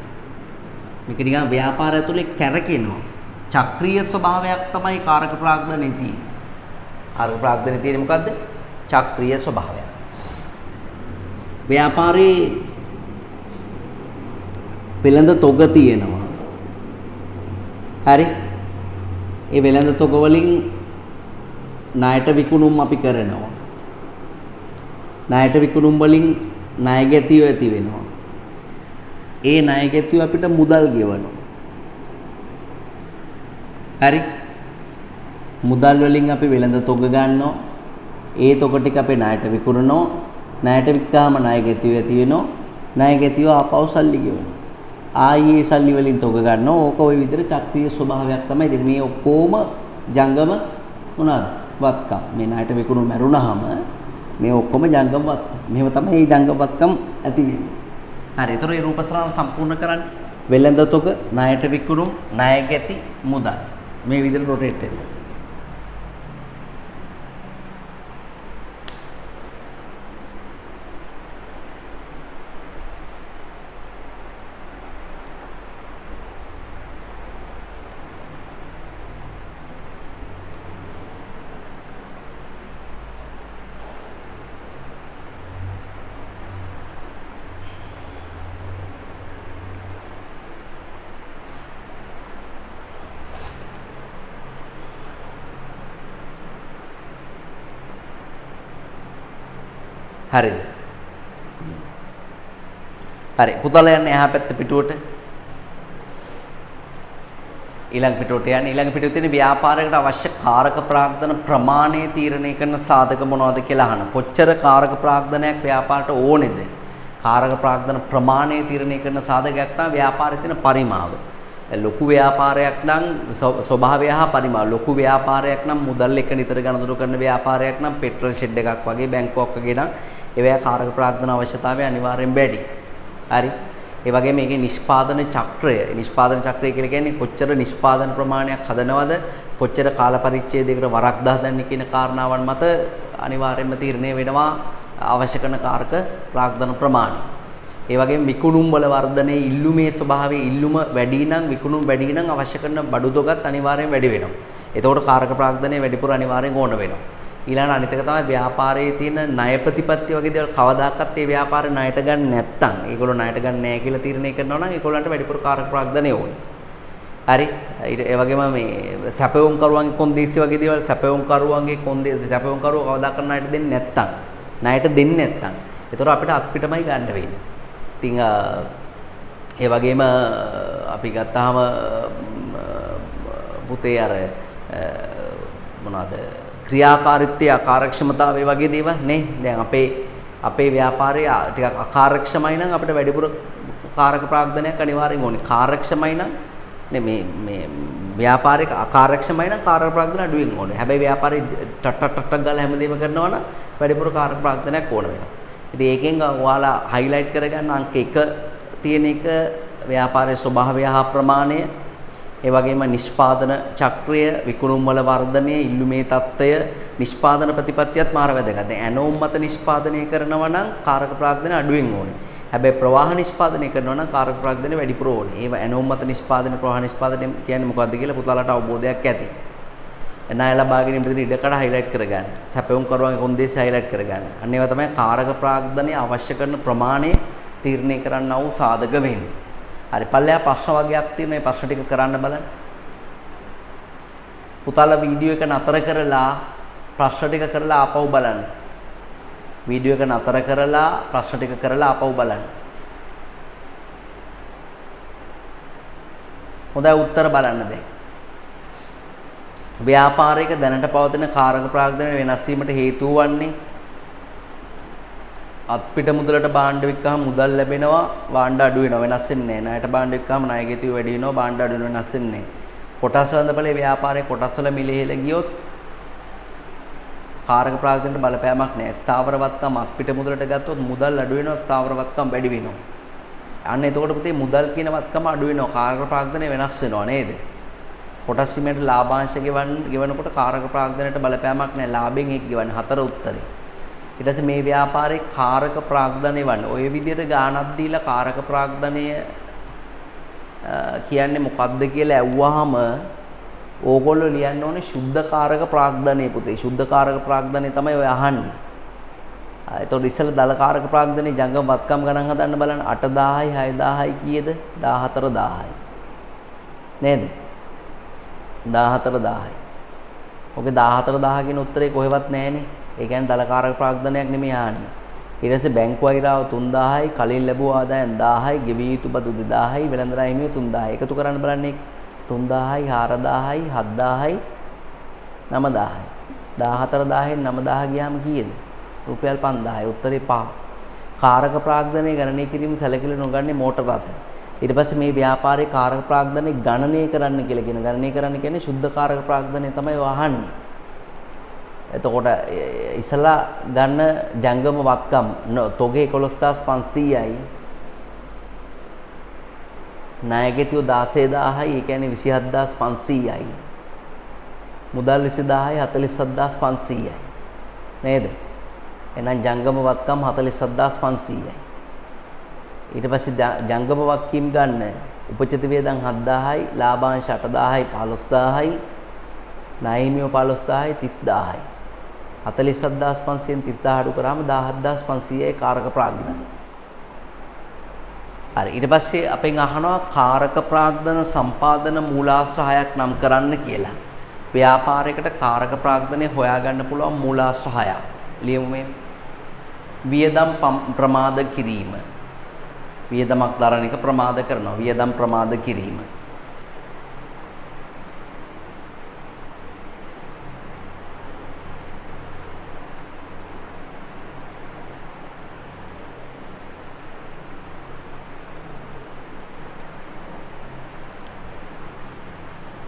මේක නිකන් ව්‍යාපාරය ඇතුලේ කැරකෙනවා. චක්‍රීය ස්වභාවයක් තමයි කාරක ප්‍රාග්ධනයේ තියෙන්නේ. කාරක ප්‍රාග්ධනයේ තියෙන්නේ මොකද්ද? චක්‍රීය ස්වභාවයක්. ව්‍යාපාරේ වෙළඳ තොග තියෙනවා. හරි. ඒ වෙළඳ තොග වලින් ණයට විකුණුම් අපි කරනවා. ණයට විකුණුම් වලින් ණය ගැතියෝ ඇති වෙනවා. ඒ ණය ගැතියෝ අපිට මුදල් ගෙවනවා. හරි. මුදල් වලින් අපි වෙළඳ තොග ගන්නවා. ඒ තොග ටික අපි ණයට විකුණනවා. ණයට වික්කාම ණය ගැතියෝ ඇති වෙනවා. ණය ගැතියෝ ආපහු සල්ලි ගෙවනවා. ආයේ සල්ලි වලින් තොග ගන්නවා. ඕක ওই විදිහට චක්‍රීය ස්වභාවයක් තමයි. ඉතින් මේ ඔක්කොම ජංගම මොනවාද? වත්කම්. මේ ණයට විකුණු මරුණාම මේ ඔක්කොම ජංගම වත්කම්. මෙහෙම තමයි මේ ජංගම වත්කම් ඇති වෙන්නේ. හරි. ඒතර මේ රූපසරාව සම්පූර්ණ කරන්නේ වෙළඳ තොග, ණයට විකුණු, ණය ගැති, මුදල්. මේ විදිහට රොටේට් වෙනවා. හරිද? හරි. පුතාලා යන්නේ එහා පැත්ත පිටුවට. ඊළඟ පිටුවට යන්නේ. ඊළඟ පිටුවේ තියෙන ව්‍යාපාරයකට අවශ්‍ය කාරක ප්‍රාග්ධන ප්‍රමාණය තීරණය කරන සාධක මොනවද කියලා අහන. කොච්චර කාරක ප්‍රාග්ධනයක් ව්‍යාපාරට ඕනේද? කාරක ප්‍රාග්ධන ප්‍රමාණය තීරණය කරන සාධකයක් තමයි ව්‍යාපාරයේ තියෙන පරිමාව. ලොකු ව්‍යාපාරයක් නම් ස්වභාවය හා පරිමාව. ලොකු ව්‍යාපාරයක් නම් මුදල් එක නිතර ගණනදොර කරන ව්‍යාපාරයක් නම් පෙට්‍රල් ෂෙඩ් එකක් වගේ බැංකුවක් වගේ නම් ඒවැ කාරක ප්‍රාග්ධන අවශ්‍යතාවය අනිවාර්යෙන් වැඩි. හරි. ඒ වගේම මේකේ නිෂ්පාදන චක්‍රය කියලා කියන්නේ කොච්චර නිෂ්පාදන ප්‍රමාණයක් හදනවද, කොච්චර කාල පරිච්ඡේදයකට වරක් දාන්නේ කියන කාරණාවන් මත අනිවාර්යයෙන්ම තීරණය වෙනවා අවශ්‍ය කරන කාරක ප්‍රාග්ධන ප්‍රමාණය. ඒ වගේම විකුණුම් වල වර්ධනයේ ඉල්ලුමේ ස්වභාවය ඉල්ලුම වැඩි නම් විකුණුම් වැඩි නම් අවශ්‍ය කරන බඩු තොගත් අනිවාර්යෙන් වැඩි වෙනවා. එතකොට කාරක ප්‍රාග්ධනය වැඩිපුර අනිවාර්යෙන් ඕන වෙනවා. ඊළඟ අනිත් එක තමයි ව්‍යාපාරයේ තියෙන ණය ප්‍රතිපත්ති වගේ දේවල් කවදාකවත් ඒ ව්‍යාපාරේ ණයට ගන්න නැත්නම් ඒගොල්ලෝ ණයට ගන්න නැහැ කියලා තීරණය කරනවා නම් ඒගොල්ලන්ට වැඩිපුර කාරක ප්‍රාග්ධනය ඕනේ. හරි. ඒ වගේම මේ සැපයුම් කරුවන්ගේ කොන්දේසි වගේ දේවල් සැපයුම් කරුවන්ගේ කොන්දේසි සැපයුම් කරුවෝ කවදාකවත් ණයට දෙන්නේ නැත්නම් ණයට දෙන්නේ නැත්නම් ඒතර අපිට අත්පිටමයි ගන්න වෙන්නේ. ඉතින් ඒ වගේම අපි ගත්තාම පුතේ අර මොනවාද ක්‍රියාකාරීත්වය අකාර්යක්ෂමතාවය වගේ දේවල් නේ. දැන් අපේ ව්‍යාපාරය ටිකක් අකාර්යක්ෂමයි නම් අපිට වැඩිපුර කාරක ප්‍රාග්ධනයක් අනිවාර්යෙන් ඕනේ. කාර්යක්ෂමයි නම් මේ ව්‍යාපාරයක අකාර්යක්ෂමයි නම් කාරක ප්‍රාග්ධන අඩුවෙන් ඕනේ. හැබැයි ව්‍යාපාරේ ටක් ගාලා හැමදේම කරනවා නම් වැඩිපුර කාරක ප්‍රාග්ධනයක් ඕන වෙනවා. ඉතින් ඒකෙන් ඔයාලා හයිලයිට් කරගන්න අංක 1 තියෙන එක ව්‍යාපාරයේ ස්වභාවය හා ප්‍රමාණය, ඒ වගේම නිෂ්පාදන චක්‍රය, විකුණුම් වල වර්ධනය, ඉල්ලුමේ තත්ත්වය, නිෂ්පාදන ප්‍රතිපත්තියත් මාර වැදගත්. දැන් ඇනෝම් මත නිෂ්පාදනය කරනවා නම් කාරක ප්‍රාග්ධන අඩුවෙන් ඕනේ. හැබැයි ප්‍රවාහ නිෂ්පාදනය කරනවා නම් කාරක ප්‍රාග්ධන වැඩිපුර ඕනේ. ඒව ඇනෝම් මත නිෂ්පාදන ප්‍රවාහ නිෂ්පාදනය කියන්නේ මොකක්ද කියලා පුතාලට අවබෝධයක් ඇති. ණය ලබාගෙන ඉන්න ඉඩකඩ හයිලයිට් කරගන්න. සැපයුම් කරුවන්ගේ කොන්දේසි හයිලයිට් කරගන්න. අන්න ඒවා තමයි කාරක ප්‍රාග්ධනය අවශ්‍ය කරන ප්‍රමාණය තීරණය කරන්න වූ සාධක වෙන්නේ. හරි. පල්ලෙහා ප්‍රශ්න වර්ගයක් තියෙනවා. මේ ප්‍රශ්න ටික කරන්න බලන්න. පුතාලා වීඩියෝ එක නතර කරලා ප්‍රශ්න ටික කරලා ආපහු බලන්න. වීඩියෝ එක නතර කරලා ප්‍රශ්න ටික කරලා ආපහු බලන්න. හොඳයි උත්තර බලන්න දැන්. ව්‍යාපාරයක දැනට පවතින කාරක ප්‍රාග්ධන වෙනස් වීමට හේතු වන්නේ අත්පිට මුදලට භාණ්ඩ වික්කහම මුදල් ලැබෙනවා භාණ්ඩ අඩු වෙනවා වෙනස් වෙන්නේ නැහැ. ණයට භාණ්ඩ වික්කහම ණය ගෙතිය වැඩි වෙනවා භාණ්ඩ අඩු වෙනවා වෙනස් වෙන්නේ නැහැ. කොටස් වෙළඳපොලේ ව්‍යාපාරයේ කොටස් වල මිල ඉහළ ගියොත් කාරක ප්‍රාග්ධනයට බලපෑමක් නැහැ. ස්ථාවර වත්කම් අත්පිට මුදලට ගත්තොත් මුදල් අඩු වෙනවා, ස්ථාවර වත්කම් වැඩි වෙනවා. අන්න එතකොට පුතේ මුදල් කියන වත්කම අඩු වෙනවා. කාරක ප්‍රාග්ධනය වෙනස් වෙනවා නේද? කොටස් හිමියට ලාභාංශ ගෙවනකොට කාරක ප්‍රාග්ධනයට බලපෑමක් නැහැ. ලාභයෙන් එක් ගෙවන්නේ 4 උත්තරේ. ඊට පස්සේ මේ ව්‍යාපාරයේ කාරක ප්‍රාග්ධනය වන්න. ඔය විදිහට ගාණක් දීලා කාරක ප්‍රාග්ධනය කියන්නේ මොකක්ද කියලා ඇහුවාම ඕගොල්ලෝ ලියන්න ඕනේ සුද්ධ කාරක ප්‍රාග්ධනය පුතේ. සුද්ධ කාරක ප්‍රාග්ධනය තමයි ඔය අහන්නේ. එතකොට ඉස්සෙල්ලා දල කාරක ප්‍රාග්ධනයේ ජංගම වත්කම් ගණන් හදන්න බලන්න 8000යි 6000යි කීයද? 14000යි. නේද? 14000යි. ඔගේ 14000 කියන උත්තරේ කොහෙවත් නැහැනේ. ඒ කියන්නේ දල කාරක ප්‍රාග්ධනයක් නෙමෙයි අහන්නේ. ඊට පස්සේ බැංකු අයිරාව 3000යි, කලින් ලැබුව ආදායම් 1000යි, ගෙවිය යුතු බදු 2000යි, වෙළඳ රාහිමිය 3000යි. එකතු කරන්න බලන්නේ 3000යි 4000යි 7000යි 9000යි. 14000න් 9000 ගියාම කීයද? රුපියල් 5000යි. උත්තරේ 5. කාරක ප්‍රාග්ධනය ගණනය කිරීම සැලකිලි නොගන්නේ මෝටර රථ. ඊට පස්සේ මේ ව්‍යාපාරයේ කාරක ප්‍රාග්ධනය ගණනය කරන්න කියලා කියන ගණනය කරන්න කියන්නේ සුද්ධ කාරක ප්‍රාග්ධනය තමයි අහන්නේ. එතකොට ඉස්සලා ගන්න ජංගම වත්කම් තොගේ 11500යි ණයගෙතිය 16000යි ඒ කියන්නේ 27500යි මුදල් 20000යි 47500යි නේද? එහෙනම් ජංගම වත්කම් 47500යි. ඊට පස්සේ ජංගම වත්කම් ගන්න උපචිත වේදන් 7000යි ලාභාංශ 8000යි 15000යි ණයහිමියෝ 15000යි 30000යි 47500න් 30000 අඩු කරාම 17500යි කාරක ප්‍රාග්ධනය. හරි ඊට පස්සේ අපෙන් අහනවා කාරක ප්‍රාග්ධන සම්පාදන මූලාශ්‍ර 6ක් නම් කරන්න කියලා. ව්‍යාපාරයකට කාරක ප්‍රාග්ධනය හොයාගන්න පුළුවන් මූලාශ්‍ර 6ක්. ලියමු මේ. වියදම් ප්‍රමාද කිරීම. වියදමක් දරන එක ප්‍රමාද කරනවා. වියදම් ප්‍රමාද කිරීම.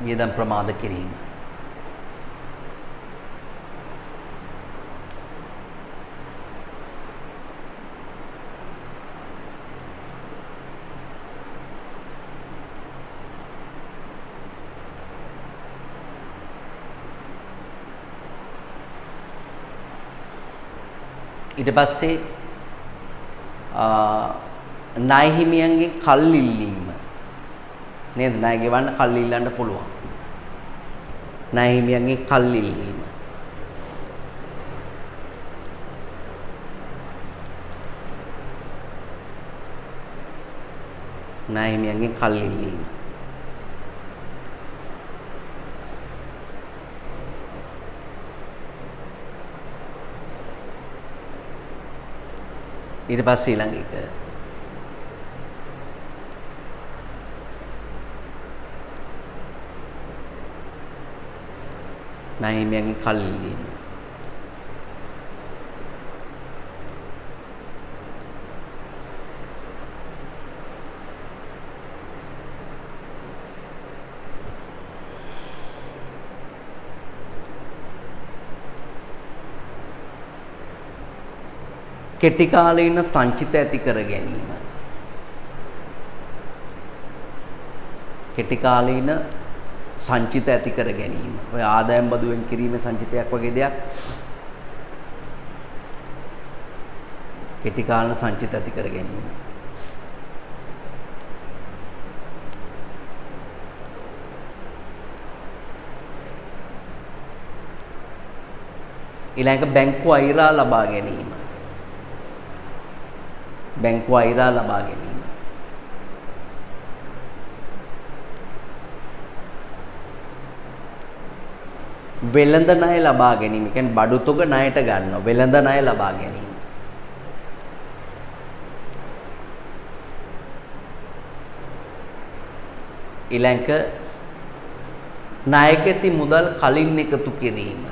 වියදම් ප්‍රමාද කිරීම. ඊට පස්සේ ණයහිමියන්ගේ කල් ඉල්ලීම නේද? ණය ගෙවන්න කල් ඉල්ලන්න පුළුවන්. ණයහිමියන්ගේ කල් ඉල්ලීම. ණයහිමියන්ගේ කල් ඉල්ලීම. ඊට පස්සේ ඊළඟ එක ණයහිමියන්ගේ කල් ඉල්ලීම. කෙටි කාලීන සංචිත ඇති කර ගැනීම. කෙටි කාලීන සංචිත ඇති කර ගැනීම. ඔය ආදායම් බදුවෙන් කිරීමේ සංචිතයක් වගේ දෙයක්. කෙටි කාලීන සංචිත ඇති කර ගැනීම. ඊළඟ බැංකු අයිරා ලබා ගැනීම. බැංකු අයිරා ලබා ගැනීම. වෙළඳ ණය ලබා ගැනීම. කියන්නේ බඩු තොග ණයට ගන්නවා. වෙළඳ ණය ලබා ගැනීම. ඊළඟ ණයගැති මුදල් කලින් එකතු කිරීම.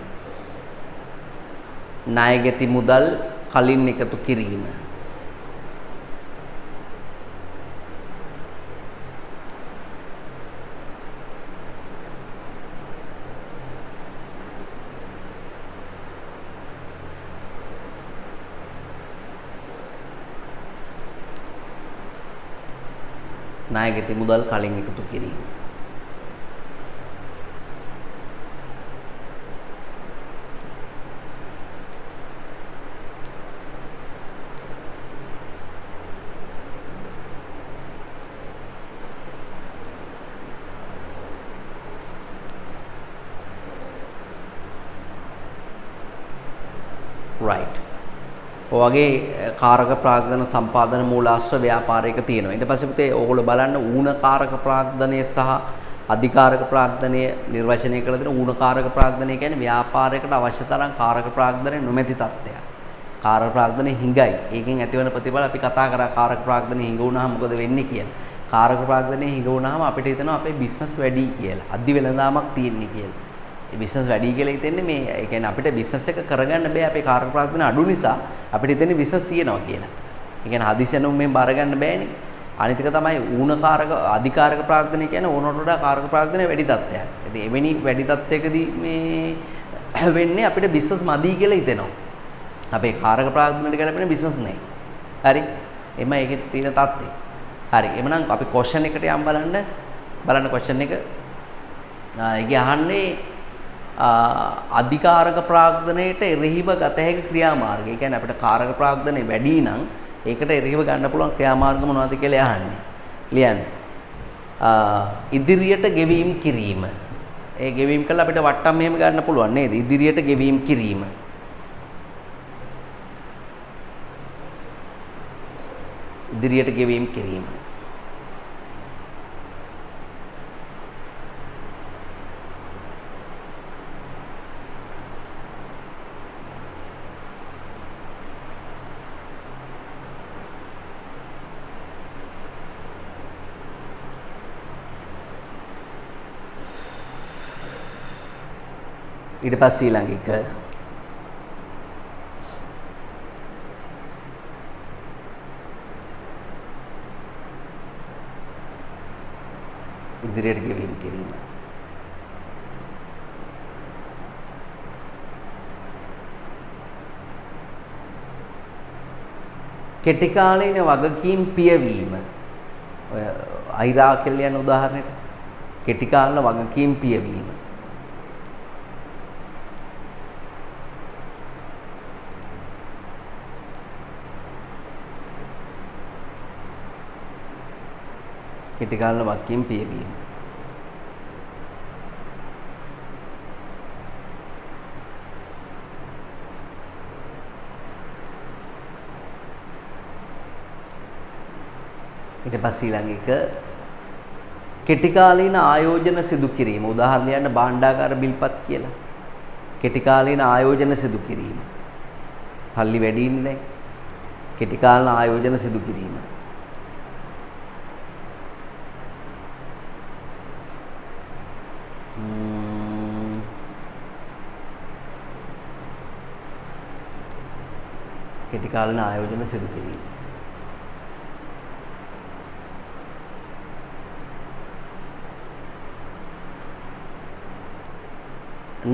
ණයගැති මුදල් කලින් එකතු කිරීම. ණයගැති මුදල් කලින් එකතු කිරීම. right. ඔයගේ කාරක ප්‍රාග්ධන සම්පාදන මූලාශ්‍ර ව්‍යාපාරයක තියෙනවා. ඊට පස්සේ පුතේ ඕගොල්ලෝ බලන්න ඌණ කාරක ප්‍රාග්ධනය සහ අධිකාරක ප්‍රාග්ධනය නිර්වචනය කළ දෙන ඌණ කාරක ප්‍රාග්ධනය කියන්නේ ව්‍යාපාරයකට අවශ්‍ය තරම් කාරක ප්‍රාග්ධනය නොමැති තත්ත්වයක්. කාරක ප්‍රාග්ධනය හිඟයි. ඒකෙන් ඇතිවන ප්‍රතිඵල අපි කතා කරා කාරක ප්‍රාග්ධනය හිඟ වුණාම මොකද වෙන්නේ කියලා. කාරක ප්‍රාග්ධනය හිඟ වුණාම අපිට හිතෙනවා අපේ බිස්නස් වැඩි කියලා. අධි වෙළඳාමක් තියෙන්නේ කියලා. ඒ බිස්නස් වැඩි කියලා හිතෙන්නේ මේ ඒ කියන්නේ අපිට බිස්නස් එක කරගන්න බෑ අපේ කාර්ය ප්‍රාග්ධන අඩු නිසා අපිට හිතෙන්නේ බිස්නස් තියෙනවා කියලා. ඒ කියන්නේ හදිසියෙන්ම මේ බාර ගන්න බෑනේ. අනිත් එක තමයි ඌණකාරක අධිකාරක ප්‍රාග්ධනය කියන්නේ ඕනට වඩා කාරක ප්‍රාග්ධනය වැඩි තත්ත්වයක්. ඉතින් එවැනි වැඩි තත්ත්වයකදී මේ වෙන්නේ අපිට බිස්නස් මදි කියලා හිතෙනවා. අපේ කාරක ප්‍රාග්ධනයට ගැලපෙන බිස්නස් නැහැ. හරි. එම ඒකේ තියෙන තත්ත්වය. හරි. එhmenan අපි ක්වෙස්චන් එකට යම් බලන්න ක්වෙස්චන් එක. ඒකේ අහන්නේ අධිකාරක ප්‍රාග්ධනයට එරෙහිව ගත හැකි ක්‍රියාමාර්ග. ඒ කියන්නේ අපිට කාරක ප්‍රාග්ධනය වැඩි නම් ඒකට එරෙහිව ගන්න පුළුවන් ක්‍රියාමාර්ග මොනවද කියලා අහන්නේ. ලියන්න. ඉදිරියට ගෙවීම් කිරීම. ඒ ගෙවීම් කළා අපිට වට්ටම් මෙහෙම ගන්න පුළුවන් නේද? ඉදිරියට ගෙවීම් කිරීම. ඉදිරියට ගෙවීම් කිරීම. ඊට පස්සේ ඊළඟ එක ඉදිරියට ගෙවීම් කිරීම. කෙටි කාලීන වගකීම් පියවීම. ඔය අයිරා කියලා යන උදාහරණයට කෙටි කාලීන වගකීම් පියවීම. කෙටි කාලීන වගකීම් පියවීම. ඊට පස්සේ ඊළඟ එක කෙටි කාලීන ආයෝජන සිදු කිරීම. උදාහරණ ලියන්න භාණ්ඩාගාර බිල්පත් කියලා. කෙටි කාලීන ආයෝජන සිදු කිරීම. සල්ලි වැඩි ඉන්නේ දැන්. කෙටි කාලීන ආයෝජන සිදු කිරීම. කෙටි කාලීන ආයෝජන සිදු කිරීම.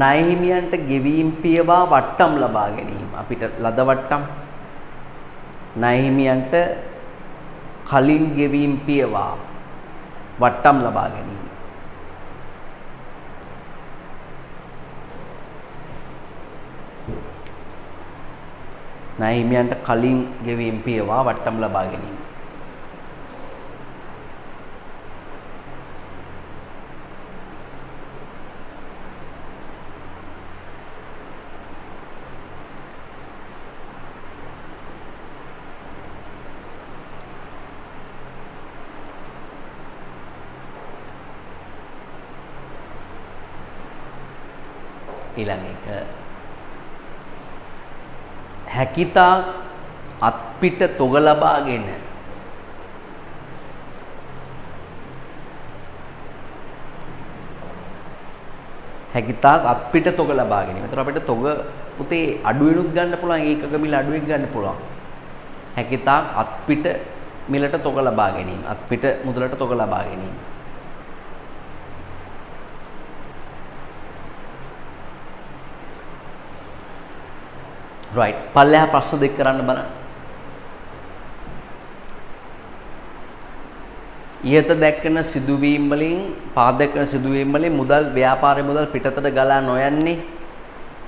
ණය හිමියන්ට ගෙවීම් පියවා වට්ටම් ලබා ගැනීම. අපිට ලද වට්ටම් ණය හිමියන්ට කලින් ගෙවීම් පියවා වට්ටම් ලබා ගැනීම. ණය හිමියන්ට කලින් ගෙවීම් පියවා වට්ටම් ලබා ගැනීම. ඊළඟ එක හැකිතා අත්පිට තොග ලබාගෙන හැකිතාක් අත්පිට තොග ලබා ගැනීම. ඒතර අපිට තොග පුතේ අඩුවෙනුත් ගන්න පුළුවන්, ඒකක මිල අඩුවෙන් ගන්න පුළුවන්. හැකිතාක් අත්පිට මිලට තොග ලබා ගැනීම. අත්පිට මුදලට තොග ලබා ගැනීම. right. පල්ලෙහා ප්‍රශ්න දෙක කරන්න බලන්න. ඉහත දැක්කන සිදුවීම් වලින් පාදක කරන සිදුවීම් වලින් මුදල් ව්‍යාපාරයේ මුදල් පිටතට ගලා නොයන්නේ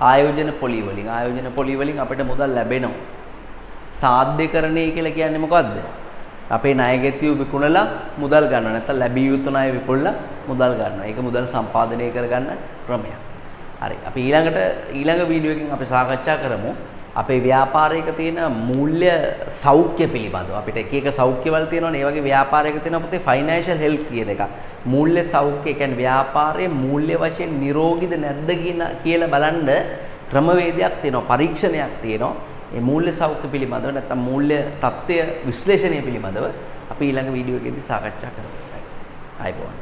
ආයෝජන පොලි වලින්. ආයෝජන පොලි වලින් අපිට මුදල් ලැබෙනවා. සාධ්‍යකරණය කියලා කියන්නේ මොකද්ද? අපේ ණයගැතියෝ විකුණලා මුදල් ගන්නවා. නැත්නම් ලැබිය යුතු ණය විකුණලා මුදල් ගන්නවා. ඒක මුදල් සම්පාදනය කරගන්න ක්‍රමයක්. හරි. අපි ඊළඟ වීඩියෝ එකකින් අපි සාකච්ඡා කරමු අපේ ව්‍යාපාරයක තියෙන මූල්‍ය සෞඛ්‍ය පිළිබඳව. අපිට එක එක සෞඛ්‍යවල තියෙනවනේ. ඒ වගේ ව්‍යාපාරයක තියෙනවා පුතේ ෆයිනෑන්ෂල් හෙල්ත් කියන එක. මූල්‍ය සෞඛ්‍ය කියන්නේ ව්‍යාපාරයේ මූල්‍ය වශයෙන් නිරෝගීද නැද්ද කියලා බලන්න ක්‍රමවේදයක් තියෙනවා. පරීක්ෂණයක් තියෙනවා. මේ මූල්‍ය සෞඛ්‍ය පිළිබඳව නැත්නම් මූල්‍ය තත්ත්වය විශ්ලේෂණය පිළිබඳව අපි ඊළඟ වීඩියෝ එකේදී සාකච්ඡා කරමු. ආයිබෝවන්.